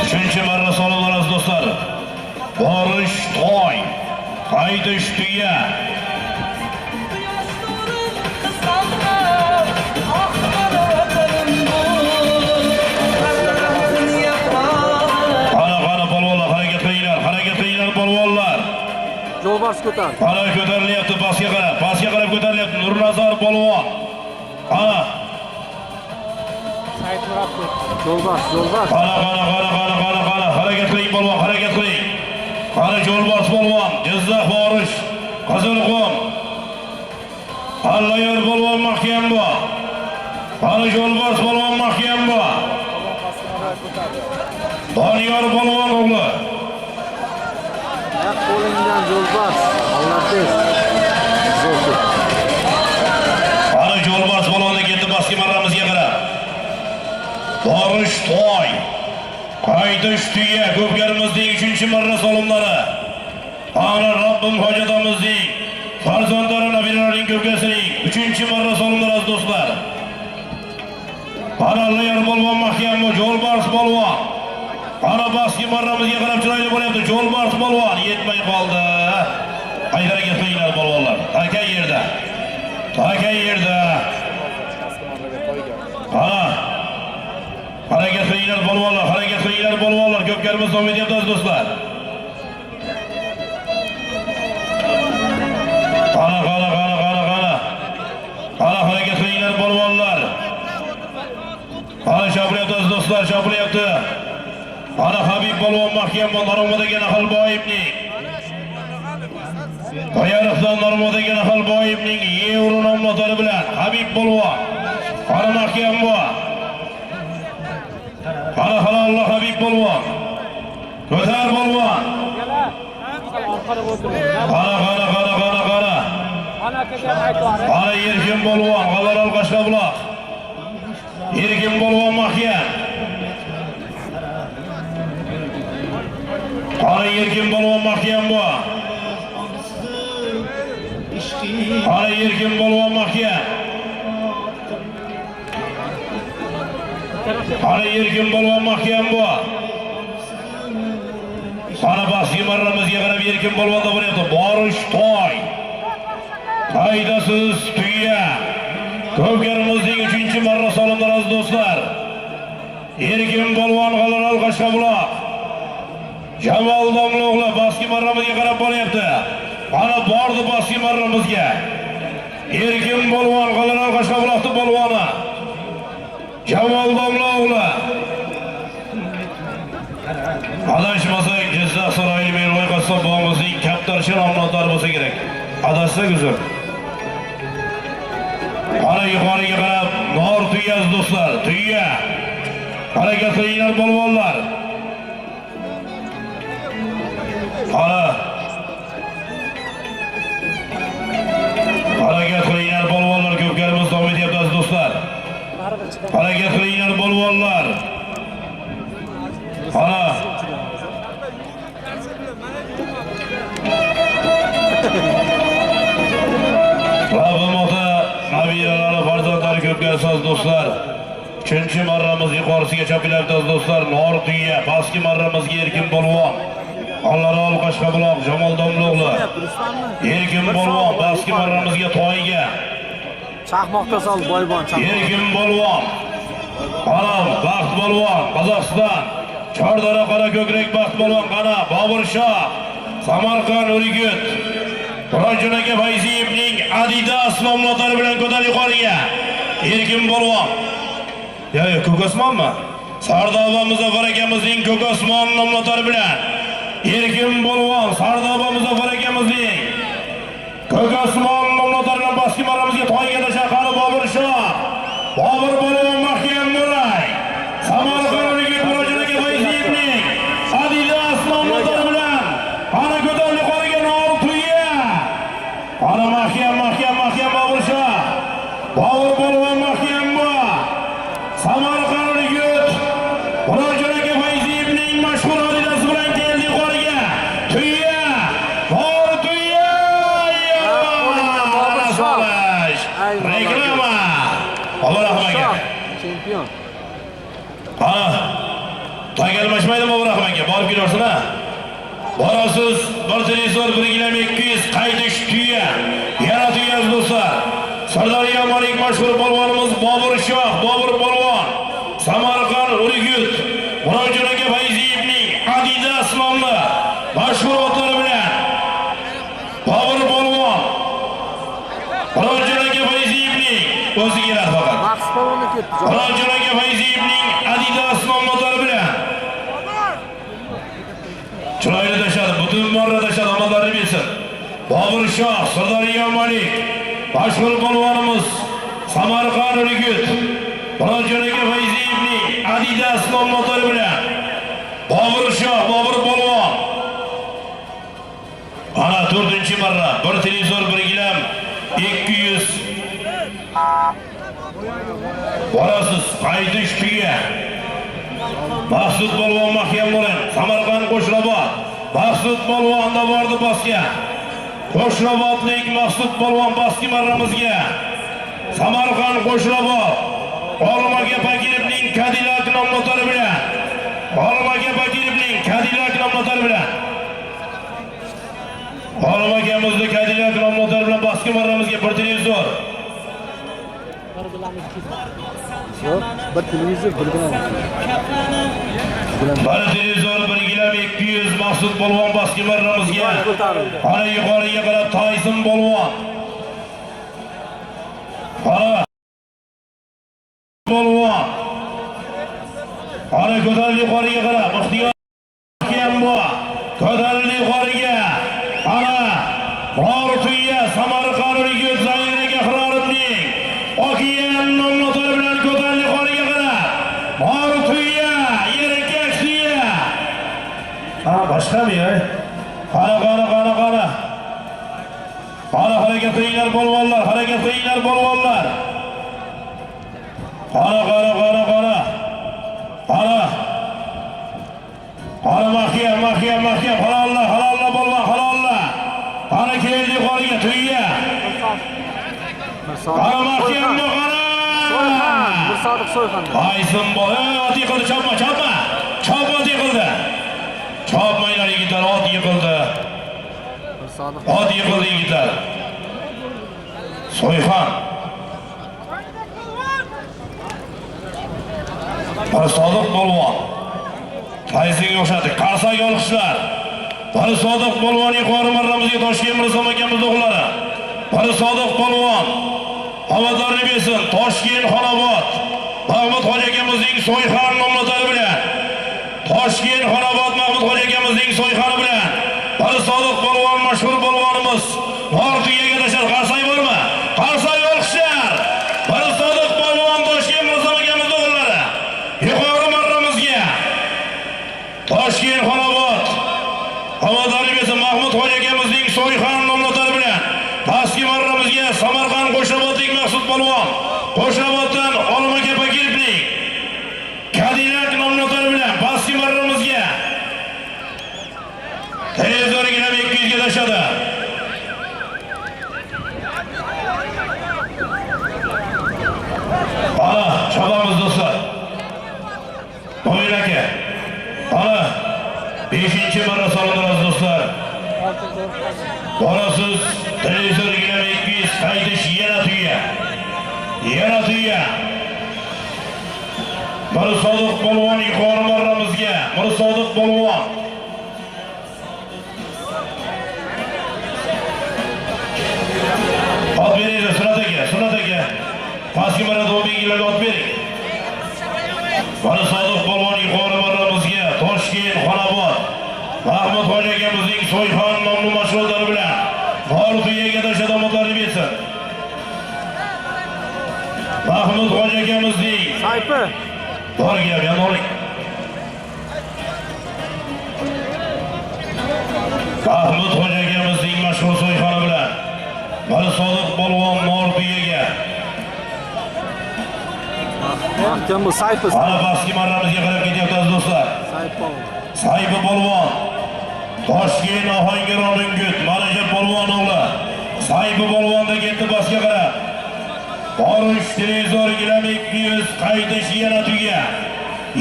uchinchi marra solimlar aziz do'stlar. Borish to'y, qaytish tuya. Polvonlar.
Yo'lbars ko'tar.
Ana ko'tarilyapti, pastga qarab ko'tarilyapti. Nurnazar polvon. Ana.
Yo'lbars.
Qara. Harakat qiling polvon, harakat qiling. Qara Yo'lbars polvon, Jizzax Borish, Qizilqum. Allayor polvon mahkam bu. Qara Yo'lbars polvon mahkam bu. Doniyor polvon o'g'li.
Qo'lingan Yo'lbars. Alloh zo'r.
Qara Yo'lbars polvonni ketdi pastki marramizga qarab. Borish to'y, qaytish tuya, ko'pkarimizning 3-chi marra solimlari. Ana Rabbim hojatomizning farzandlari nabiralarining ko'pkasining 3-chi marra solimlari aziz do'stlar. Ana Allayor polvon mahkam bu, Yo'lbars polvon. Ana pastki marramizga qarab chiroyli bo'lyapti. Yo'lbars polvon yetmay qoldi. Haydaraga qo'yinglar polvonlar. Taka yerda. Ana harakat qilinglar polvonlar, ko'pkarimiz davom etyapti aziz do'stlar. Qara. Qara harakat qilinglar polvonlar. Qara shopiryapti aziz do'stlar, shopiryapti. Ana Habib polvon mahkam Narumadagi Naxalboyevning. Qo'yariqdan Narumadagi Naxalboyevning yevro nomlari bilan Habib polvon. Qara mahkam bu. Qara Allah Habib polvon. Ko'tar polvon. Qara. Qara Erkin polvon, G'alaral Qashqabuloq. Erkin polvon mahkam. Qara Erkin polvon mahkam bu. Qara Erkin polvon mahkam. Qara Erkin polvon mahkam bu. Qara pastki marramizga qarab Erkin polvonda bo'lyapti. Borish to'y, qaydasiz tuya. Ko'pkarimizning 3-chi marra solimlar aziz do'stlar. Erkin polvon G'alaral Qashqabuloq. Jamol domlo'g'li pastki marramizga qarab bo'lyapti. Ana bordi pastki marramizga. Erkin polvon G'alaral Qashqabuloqning polvoni. Jamol domlo'g'li. Adashmasak Jizzax saroyi Meroy Qassob bog'imizning kaptarchi nomlari bo'lsa kerak. Adashsak uzr. Ana yuqoriga qarab nor tuyaz do'stlar, tuya. Harakat qilinglar polvonlar. Ana. Harakat qilinglar polvonlar, ko'pkarimiz davom etyapti aziz do'stlar. Harakat qilinglar polvonlar. Ana. Rabbim ota nabiralari farzandlari ko'pkarisi aziz do'stlar. 3-chi marramiz yuqorisiga chopilyapti aziz do'stlar. Nor tuya, pastki marramizga Erkin polvon. Allarol Qashqabuloq Jamol Domlo'g'li. Erkin Polvon pastki marramizga to'yiga.
Chaqmoqqa sol boybon chaqmoq.
Erkin Polvon. Qaram Baxt Polvon Qozog'iston. Chordara qora ko'krak Baxt Polvon qana Bobur Shoh. Samarqand Urgut. Turojun aka Fayziyevning Adidas nomlari bilan ko'tarib yuqoriga. Erkin Polvon. Yo'q, Ko'k Osmonmi? Sardoba Muzaffar akamizning Ko'k Osmon nomlari bilan Erkin Polvon Sardoba Muzaffar akamizning Ko'k Osmon nomlari bilan pastki marramizga to'yiga tashaqani Bobur Shoh. Bobur Polvon mahkam Muray. Samarqand Urgut Turojun aka Fayziyevning Adidas nomlari bilan ana ko'tarib yuqoriga Nortuya. Ana mahkam Bobur Shoh. Bobur Polvon mahkam bu. Samarqand Urgut Turojun aka Fayziyevning mashhur Adidasi bilan keldi yuqoriga. Tuya. Nortuya. Reklama. Bobur aka.
Chempion.
Ha. Tagalmashmaydi Bobur aka. Borib kelursin-a. Borasiz, bir televizor 1 kg 200 qaytish tuya. Yana tuyaz do'stlar. Sirdaryo Malik mashhur polvonimiz Bobur Shoh, Bobur Polvon. Samarqand Urgut Turojun aka Fayziyevning Adidas nomli mashhur otlari bilan Bobur Polvon Turojun aka Fayziyevning o'zi kelar faqat.
Max Polvonni ketdi.
Turojun aka Fayziyevning Adidas nomlari bilan chiroyli tashadi, butun marra tashadi, omadlarini bersin. Bobur Shoh, Sirdaryo Malik mashhur polvonimiz Samarqand Urgut Turojun aka Fayziyevning Adidas nomlari bilan Bobur Shoh, Bobur Polvon. Ana 4-marra bir televizor 1 kg 200 borasiz qaytish tuya. Maqsud Polvon mahkam bo'ling. Samarqand Qo'shrobod. Maqsud Polvon da bordi pastga. Qo'shrobodlik Maqsud Polvon pastki marramizga. Samarqand Qo'shrobod. Olim aka Bakirovning Cadillac nomlari bilan. Olim aka Bakirovning Cadillac nomlari bilan. Olim akamizning Cadillac nomlari bilan pastki marramizga bir televizor.
Yo'q, bir televizor bilgan.
Bir televizor 1 kg 200 Maqsud Polvon pastki marramizga. Ana yuqoriga qarab Tayson Polvon. Ana Polvon. Ana ko'tarildi yuqoriga qarab. Ixtiyor ham bu. Ko'tarildi yuqoriga. Ana Nortuya Samarqand Urgut Zaynab Qahrorovning Okiyan nomlari bilan ko'tarildi yuqoriga qarab. Nortuya Yerkaksiya. Ha, boshqami ey? Qara. Qara harakat qilinglar polvonlar, harakat qilinglar polvonlar. Qara. Qara mahkam. Halollar polvon, halollar. Qara keldi yuqoriga tuya. Qara mahkam bu qara.
Bir sodiq So'yxon.
Aysin bor. Ot yiqildi, chopma. Chop ot yiqildi. Chopmanglar yigitlar, ot yiqildi.
Bir sodiq.
Ot yiqildi yigitlar. So'yxon. Bir sodiq polvon. Fayziga o'xshadi. Qarsak olqishlar. Bir sodiq polvon yuqori marramizga Toshkent Mirzom akamiz o'g'illari. Bir sodiq polvon. Omadlarini bersin. Toshkent Xonobod. Mahmud Hoji akamizning So'yxon nomlari bilan. Toshkent Xonobod Mahmud Hoji akamizning So'yxoni bilan. Bir sodiq polvon mashhur polvonimiz. Nortuyaga tashar qarsak bormi? Qarsak olqishlar. Bir sodiq polvon Toshkent Mirzoom akamiz o'g'illari. Yuqori marramizga. Toshkent Xonobod. Omadlarini bersin. Mahmud Hoji akamizning So'yxon nomlari bilan. Pastki marramizga Samarqand Qo'shrobodlik Maqsud polvon. Qo'shroboddan Olim aka Bakirovning Cadillac nomlari bilan pastki marramizga. Televizor 1 kg 200 ga tashadi. Ana, chopamiz do'stlar. Qo'ying aka. Ana, 5-marra salonda Borasiz televizor gilam 200 qaytish yana tuya. Yana tuya. Mirsodiq polvon yuqori marramizga. Mirsodiq polvon. Ot bering, Sunnat aka. Pastki marrada 10 minglarga ot bering. Mirsodiq polvon yuqori marramizga. Toshkent, Xonobod. Mahmud Hoji akamizning So'yxon nomli mashg'ulotlari bilan Nortuyaga tashadomatlarni bersin. Mahmud Hoji akamizning
Saypi.
Borga yana oling. Mahmud Hoji akamizning mashhur So'yxoni bilan Mirsodiq polvon Nortuyaga.
Mahkam bu Saypi.
Ana pastki marramizga qarab ketyapmiz do'stlar.
Saypi.
Saypi polvon. Toshkent Ohangaron Ungut, Manajer polvon o'g'li. Saypi polvonda ketdi pastga qarab. Borish televizor gilam 200 qaytish yana tuya.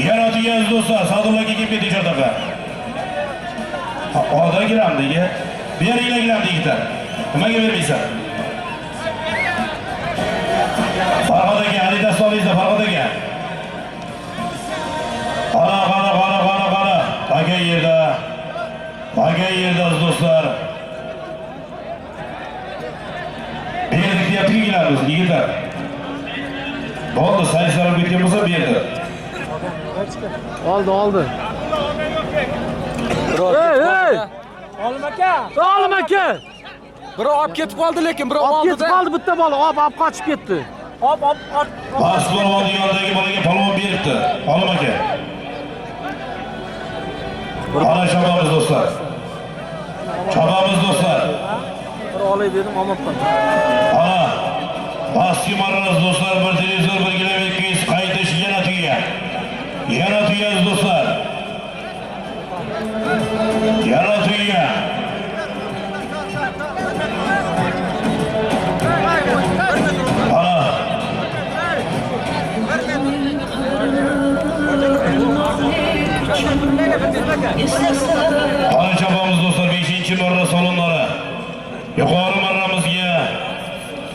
Yana tuya do'stlar, Sadullaga kelib ketdi chortaqa. Oda gilamdagi. Beringlar gilamni ikkita. Nimaga bermaysan? Farhod aka, Adidas olingizda Farhod aka. Qara. Taga yerda do'stlar. Berdik deyapti gilamimiz, yigitlar. Bo'ldi, sayislarib ketgan bo'lsa berdi.
Oldi. Hey! Olim aka.
Biri olib ketib qoldi, lekin biri
Olib
oldida.
ketib qoldi bitta bola, olib qochib ketdi.
Past polvon yonidagi bolaga polvon beribdi. Olim aka. Ana shabamiz do'stlar.
Bir olay dedim, olmab qoldi.
Ana pastki marramiz do'stlar, bir televizor, bir gilam 200 qaytish yana tuya. Yana tuya do'stlar. Yana tuya. Ana chapamiz do'stlar 5-marra salonlari. Yuqori marramizga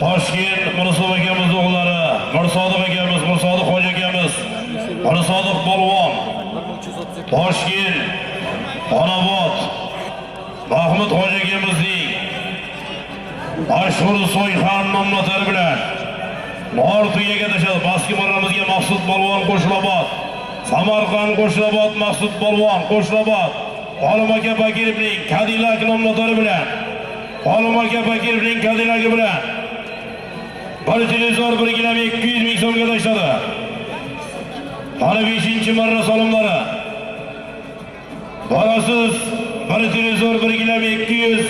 Toshkent Mirsodiq akamiz o'g'illari, Mirsodiq akamiz, Mirsodiq Hoji akamiz, Mirsodiq polvon. Toshkent, Xonobod, Mahmud Hoji akamizning mashhur So'yxon nomlari bilan Nortuyaga tashadi. Pastki marramizga Maqsud polvon Qo'shrobod. Samarqand Qo'shrobod Maqsud polvon Qo'shrobod. Olim aka Bakirovning Cadillac nomlari bilan Olim aka Bakirovning Cadillac bilan bir televizor, bir gilam 200 ming so'mga tashladi. Mana 5-marra solimlari. Borasiz bir televizor, bir gilam 200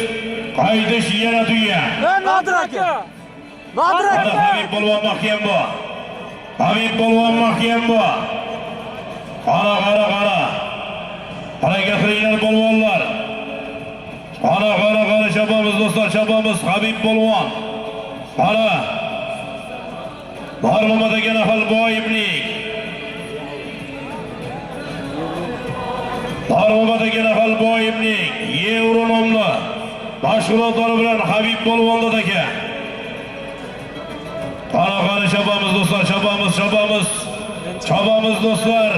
qaytish yana tuya.
Nodir aka.
Habib polvon mahkam bu. Habib polvon mahkam bu. Qara. Harakat qilinglar polvonlar. Qara shabamiz do'stlar, shabamiz Habib polvon. Qara. Barmamada Ganafal Boyiblik. Barmamada Ganafal Boyiblik. Yevro nomli mashg'ulotlari bilan Habib polvonda aka. Qara shabamiz do'stlar, shabamiz do'stlar.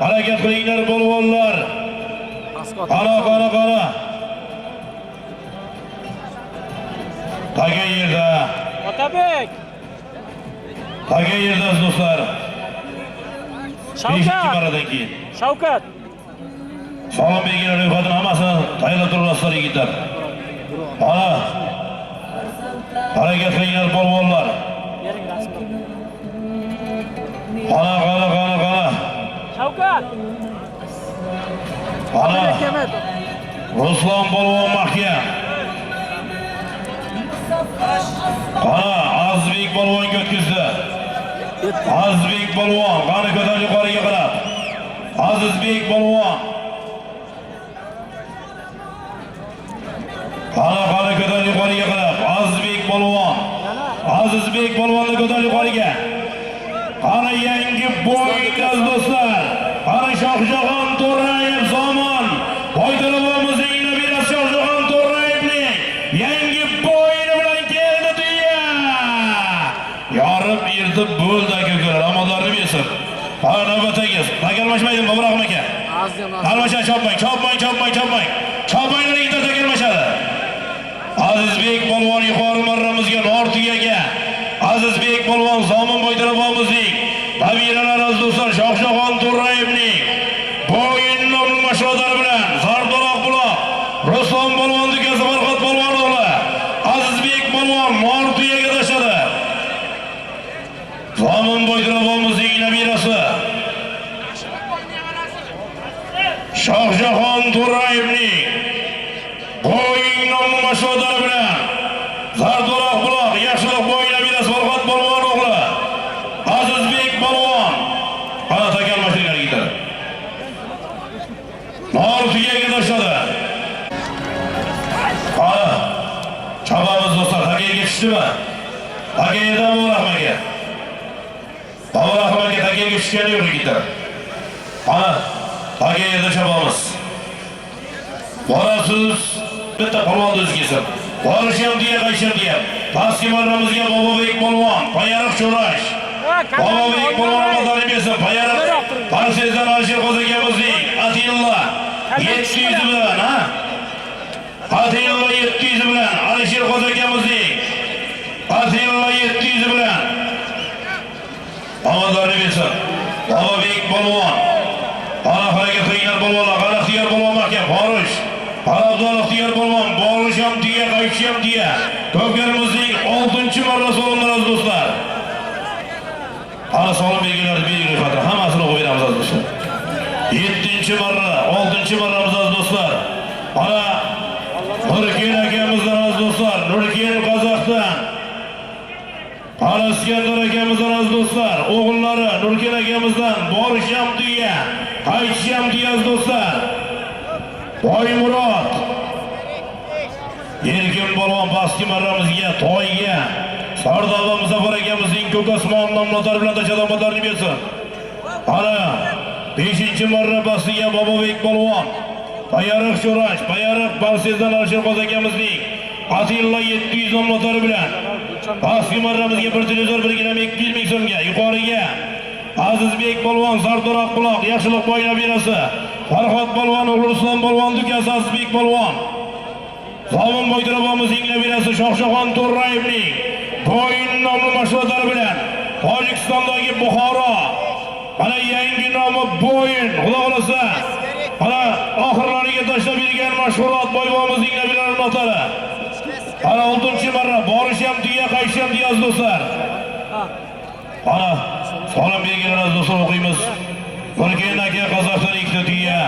Harakat qilinglar polvonlar. Qara. Taga yerda.
Otabek.
Taga yerda do'stlar. Shavkat.
Shavkat.
Salom bergan ro'yxatini hammasini tayyorlab turasizlar yigitlar. Ana. Harakat qilinglar polvonlar.
Bering rasmni.
Qara.
Shavkat.
Ana. Ruslan polvon mahkam. Qara, Azizbek polvonga o'tkazdi. Azizbek polvon, qani ko'tarib yuqoriga qarab. Azizbek polvon. Qani ko'tarib yuqoriga qarab. Azizbek polvonni ko'tarib yuqoriga. Qani yangi bo'yinlar do'stlar. Qani Shohjahon To'rayev Somon. Boydalovimizning nabirasi Shohjahon To'rayevning Yorib, yirtib bo'ldi aka-ukalar. Amadorni bersin. Ha, navbatdagi. Takalmashmaydi, Boburahim aka. Almasha chopmang. Chopmanglar yigitlar takalmashadi. Azizbek polvon yuqori marramizga Nortiyaga. Azizbek polvon Zomin Boydarabomizning nabiralari do'stlar Shohjahon To'rayevning bo'yin nomli mashg'ulotlari bilan Zardo'roq buloq Ruslan polvon ukasi Farhod polvon o'g'li Azizbek polvon Nortiyaga tashladi. Zomin Boydarabomizning nabirasi Shohjahon To'rayevning bo'yin nomli mashg'ulotlari bilan Zardo'roq buloq Yaxshilik bo'yi nabirasi Farhod polvon o'g'li Azizbek polvon ana takalmashlar yigitlar. Nortiyaga tashladi. Ana chabamiz do'stlar tagiga tushdimi? Tagidan Boburahmaga. Boburahmaga tagiga tushgani yo'q yigitlar. Ana tagiga chabamiz. Borasiz bitta polvon o'zgisi. Borishim deya qayshim deya. Pastki marramizga Bobobek polvon, Payariq Sho'rash. Bobobek polvon Amadorni bersin. Payariq Parsezdan Alisher Qo'zakamizning Atilla 700 bilan, ha? Atilla 700 bilan Alisher Qo'zakamizning Atilla 700 bilan Amadorni bersin. Bobobek polvon. Ana harakat qilgan polvonlar, G'alaxtiyar polvon mahkam, Borish. Abdulloh polvon, Borisham deya, qaytisham deya. Ko'pkarimizning 6-marra so'limlar do'stlar. Ana so'lim belgilari belgilari hammasini o'qib beramiz do'stlar. 7-marra, 6-marramiz do'stlar. Ana Nurken akamizdan do'stlar, Nurken Qozoqdan. Ana Iskandar akamizdan do'stlar, o'g'illari Nurken akamizdan Borisham deya, qaytisham deya do'stlar. Boymurod Erkin polvon pastki marramizga Toyga Sardoba Muzaffar akamizning Ko'kosmon nomlari bilan tashadomatlarni bersin. Ana 5-marra pastiga Bobobek polvon Payariq Sho'rash, Payariq Parsezdan Alisher Qo'zakamizning Atilla 700 nomlari bilan pastki marramizga 1 televizor 1,2 ming so'mga yuqoriga Azizbek polvon Zardo'roq buloq Yaxshilik bo'yi nabirasi Farhod polvon o'g'li Ruslan polvon ukasi Azizbek polvon Zomin Boydarabomizning nabirasi Shohjahon To'rayevning bo'yin nomli mashg'ulotlari bilan Tojikistondagi Buxoro mana yangi nomi bo'yin xudo xolasa mana oxirlariga tashlab bergan mashg'ulot boybomizning nabiralari notlari ana 6-marra Borisham deya qaytisham deya do'stlar. Ana so'lim belgilarini do'stlar o'qiymiz. Nurken aka Qozoqdan 2 tiya,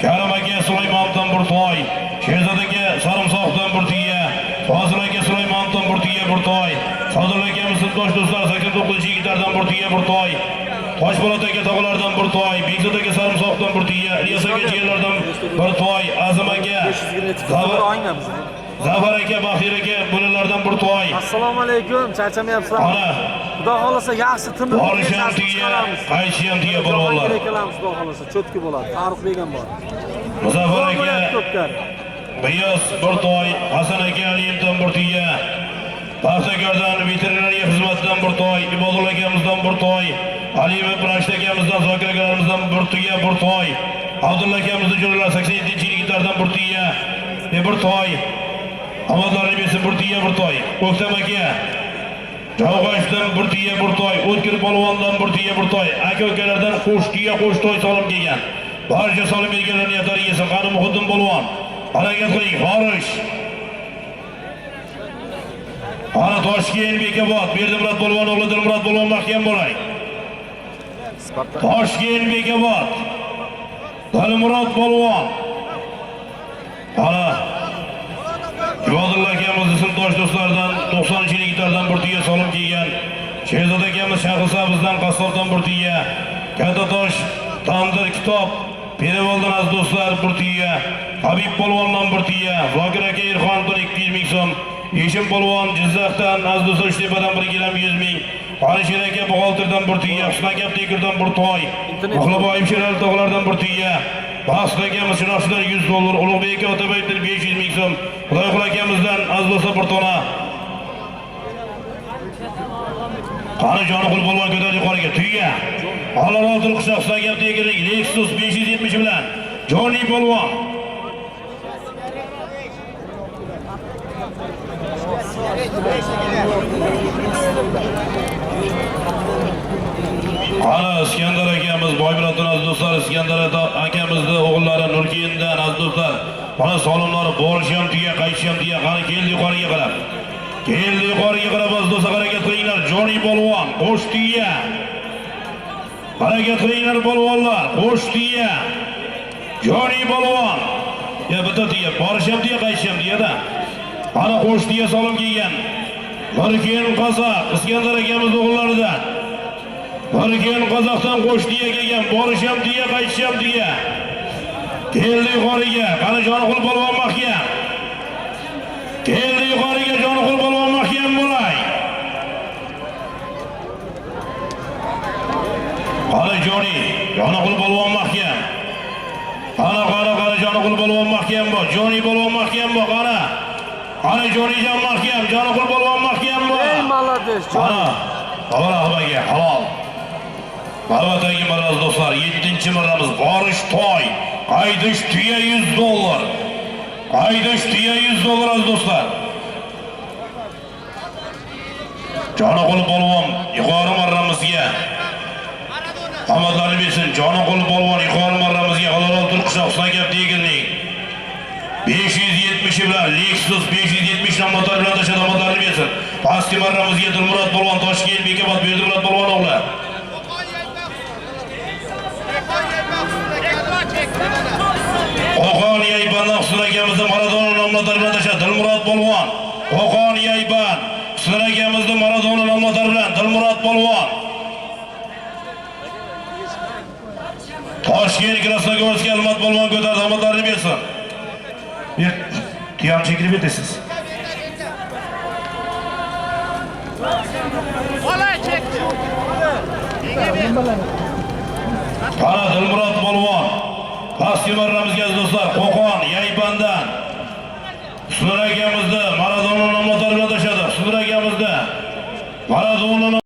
Karim aka Sulaymondan 1 to'y, Sherzod aka Sarimsoqdan 1 tiya, Fozil aka Sulaymondan 1 tiya 1 to'y, Sodiq akamiz Sintosh do'stlar 89-yigitlardan 1 tiya 1 to'y, Toshpo'lat aka tog'lardan 1 to'y, Bekzod aka Sarimsoqdan 1 tiya, Ilyos aka jiyanlardan 1 to'y, Azim aka Zafar aka Baxtiyor aka bulardan 1 to'y.
Assalomu alaykum, charchamayapsiz.
Ana
Xudo xolasa yaxshi timir
Borisham deya, qaytisham deya polvonlar.
Xudo xolasa cho'tki bo'ladi. Farruq degan bor.
Muzaffar aka Biyos 1 to'y, Hasan aka Aliyevdan 1 tiya, Paxtakordan veterinariya xizmatidan 1 to'y, Ibodullo akamizdan 1 to'y, Aliyev Rashid akamizdan Zokir akaimizdan 1 tiya 1 to'y, Abdulla akamizning jo'ralar 87-yigitlardan 1 tiya 1 to'y, Amadorni bersin 1 tiya 1 to'y, O'ktam aka Javg'ashdan 1 tiya 1 to'y, O'tkir polvondan 1 tiya 1 to'y, aka-ukalardan qo'sh tiya qo'sh to'y solim kelgan. Barcha solim berganlar niyatlari yesin. Qani Muhiddin polvon. Harakat qiling, Forish. Ana Toshkent Bekobod, Berdimurod polvon o'g'li Dilmurod polvon mahkam bo'lay. Toshkent Bekobod, Dilmurod polvon. Ana Ibodullo akamiz Sintosh do'stlardan 90-yigitlardan 1 tiya solim kelgan. Sherzod akamiz Shahrisabzdan Qassobdan 1 tiya, Katatosh Tandir kitob Perevoldan az do'stlar 1 tiya, Habib polvondan 1 tiya, Zokir aka Irxondan 200 ming so'm, Eshim polvon Jizzaxdan az do'stlar Uchtepadan 1 kg 100 ming, Alisher aka Buxolterdan 1 tiya, Husn aka Tekurdan 1 to'y, Muxliboyev Sherali tog'lardan 1 tiya, Baxsh akamiz Shinoshdan $100, Ulug'bek aka Otabayevdan 500 ming so'm, Xudoyqul akamizdan az do'stlar 1 tona. Qani joni qul polvon ko'tarib yuqoriga. Tuya. Alal oltin quchoq sagab tegirik Lexus 570 bilan Joni polvon. Qani Iskandar akamiz Boymuroddan aziz do'stlar, Iskandar akamizni o'g'illari Nurkiyindan aziz do'stlar. Mana solimlari borisham tuya, qaytisham tuya. Qani keldi yuqoriga qarab. Keldi yuqoriga qarab aziz do'stlar, harakat qilinglar. Joni polvon, qo'sh tuya. Harakat qilinglar polvonlar, qo'sh tuya. Joni polvon. Ya bitta tuya, borisham tuya, qaytisham tuya-da. Ana qo'sh tuya solim kelgan. Nurkiyin qozoq, Iskandar akamiz o'g'illaridan. Nurkiyin qozoqdan qo'sh tuya kelgan. Borisham tuya, qaytisham tuya. Keldi yuqoriga, qani joni qul polvon mahkam. Keldi yuqoriga, joni qul polvon mahkam bo'lay. Qani joni qul polvon mahkam. Qani joni qul polvon mahkam bo'l. Joni polvon mahkam bo'l, qani. Qani jonijon mahkam, joni qul polvon mahkam bo'l.
Ey молодец.
Qani, avvalga halol. Navbatdagi marraz do'stlar, 7-marramiz borish toy. Qaydish tuya $100. Qaydish tuya $100 aziz do'stlar. Joni qul polvon yuqori marramizga. Omadlarni bersin. Joni qul polvon yuqori marramizga halol oltin quchoq sagab tegirning 570 bilan Lexus 570 namotar bilan tashad omadlarni bersin. Pastki marramizga Dilmurod polvon Toshkent Bekobod Berdimurat polvon o'g'li. Qo'qon Yayban Husunakamizning Maradona nomlari bilan tashad Dilmurod polvon. Qo'qon Yayban Husunakamizning Maradona nomlari bilan Dilmurod polvon. Toshkent Krasnogorsky Almat polvon ko'tardi, omadlarni bersin. Bir tuyam chekilib ketasiz. Qani Dilmurod polvon. Pastki marramizga do'stlar, Qo'qon Yaybanda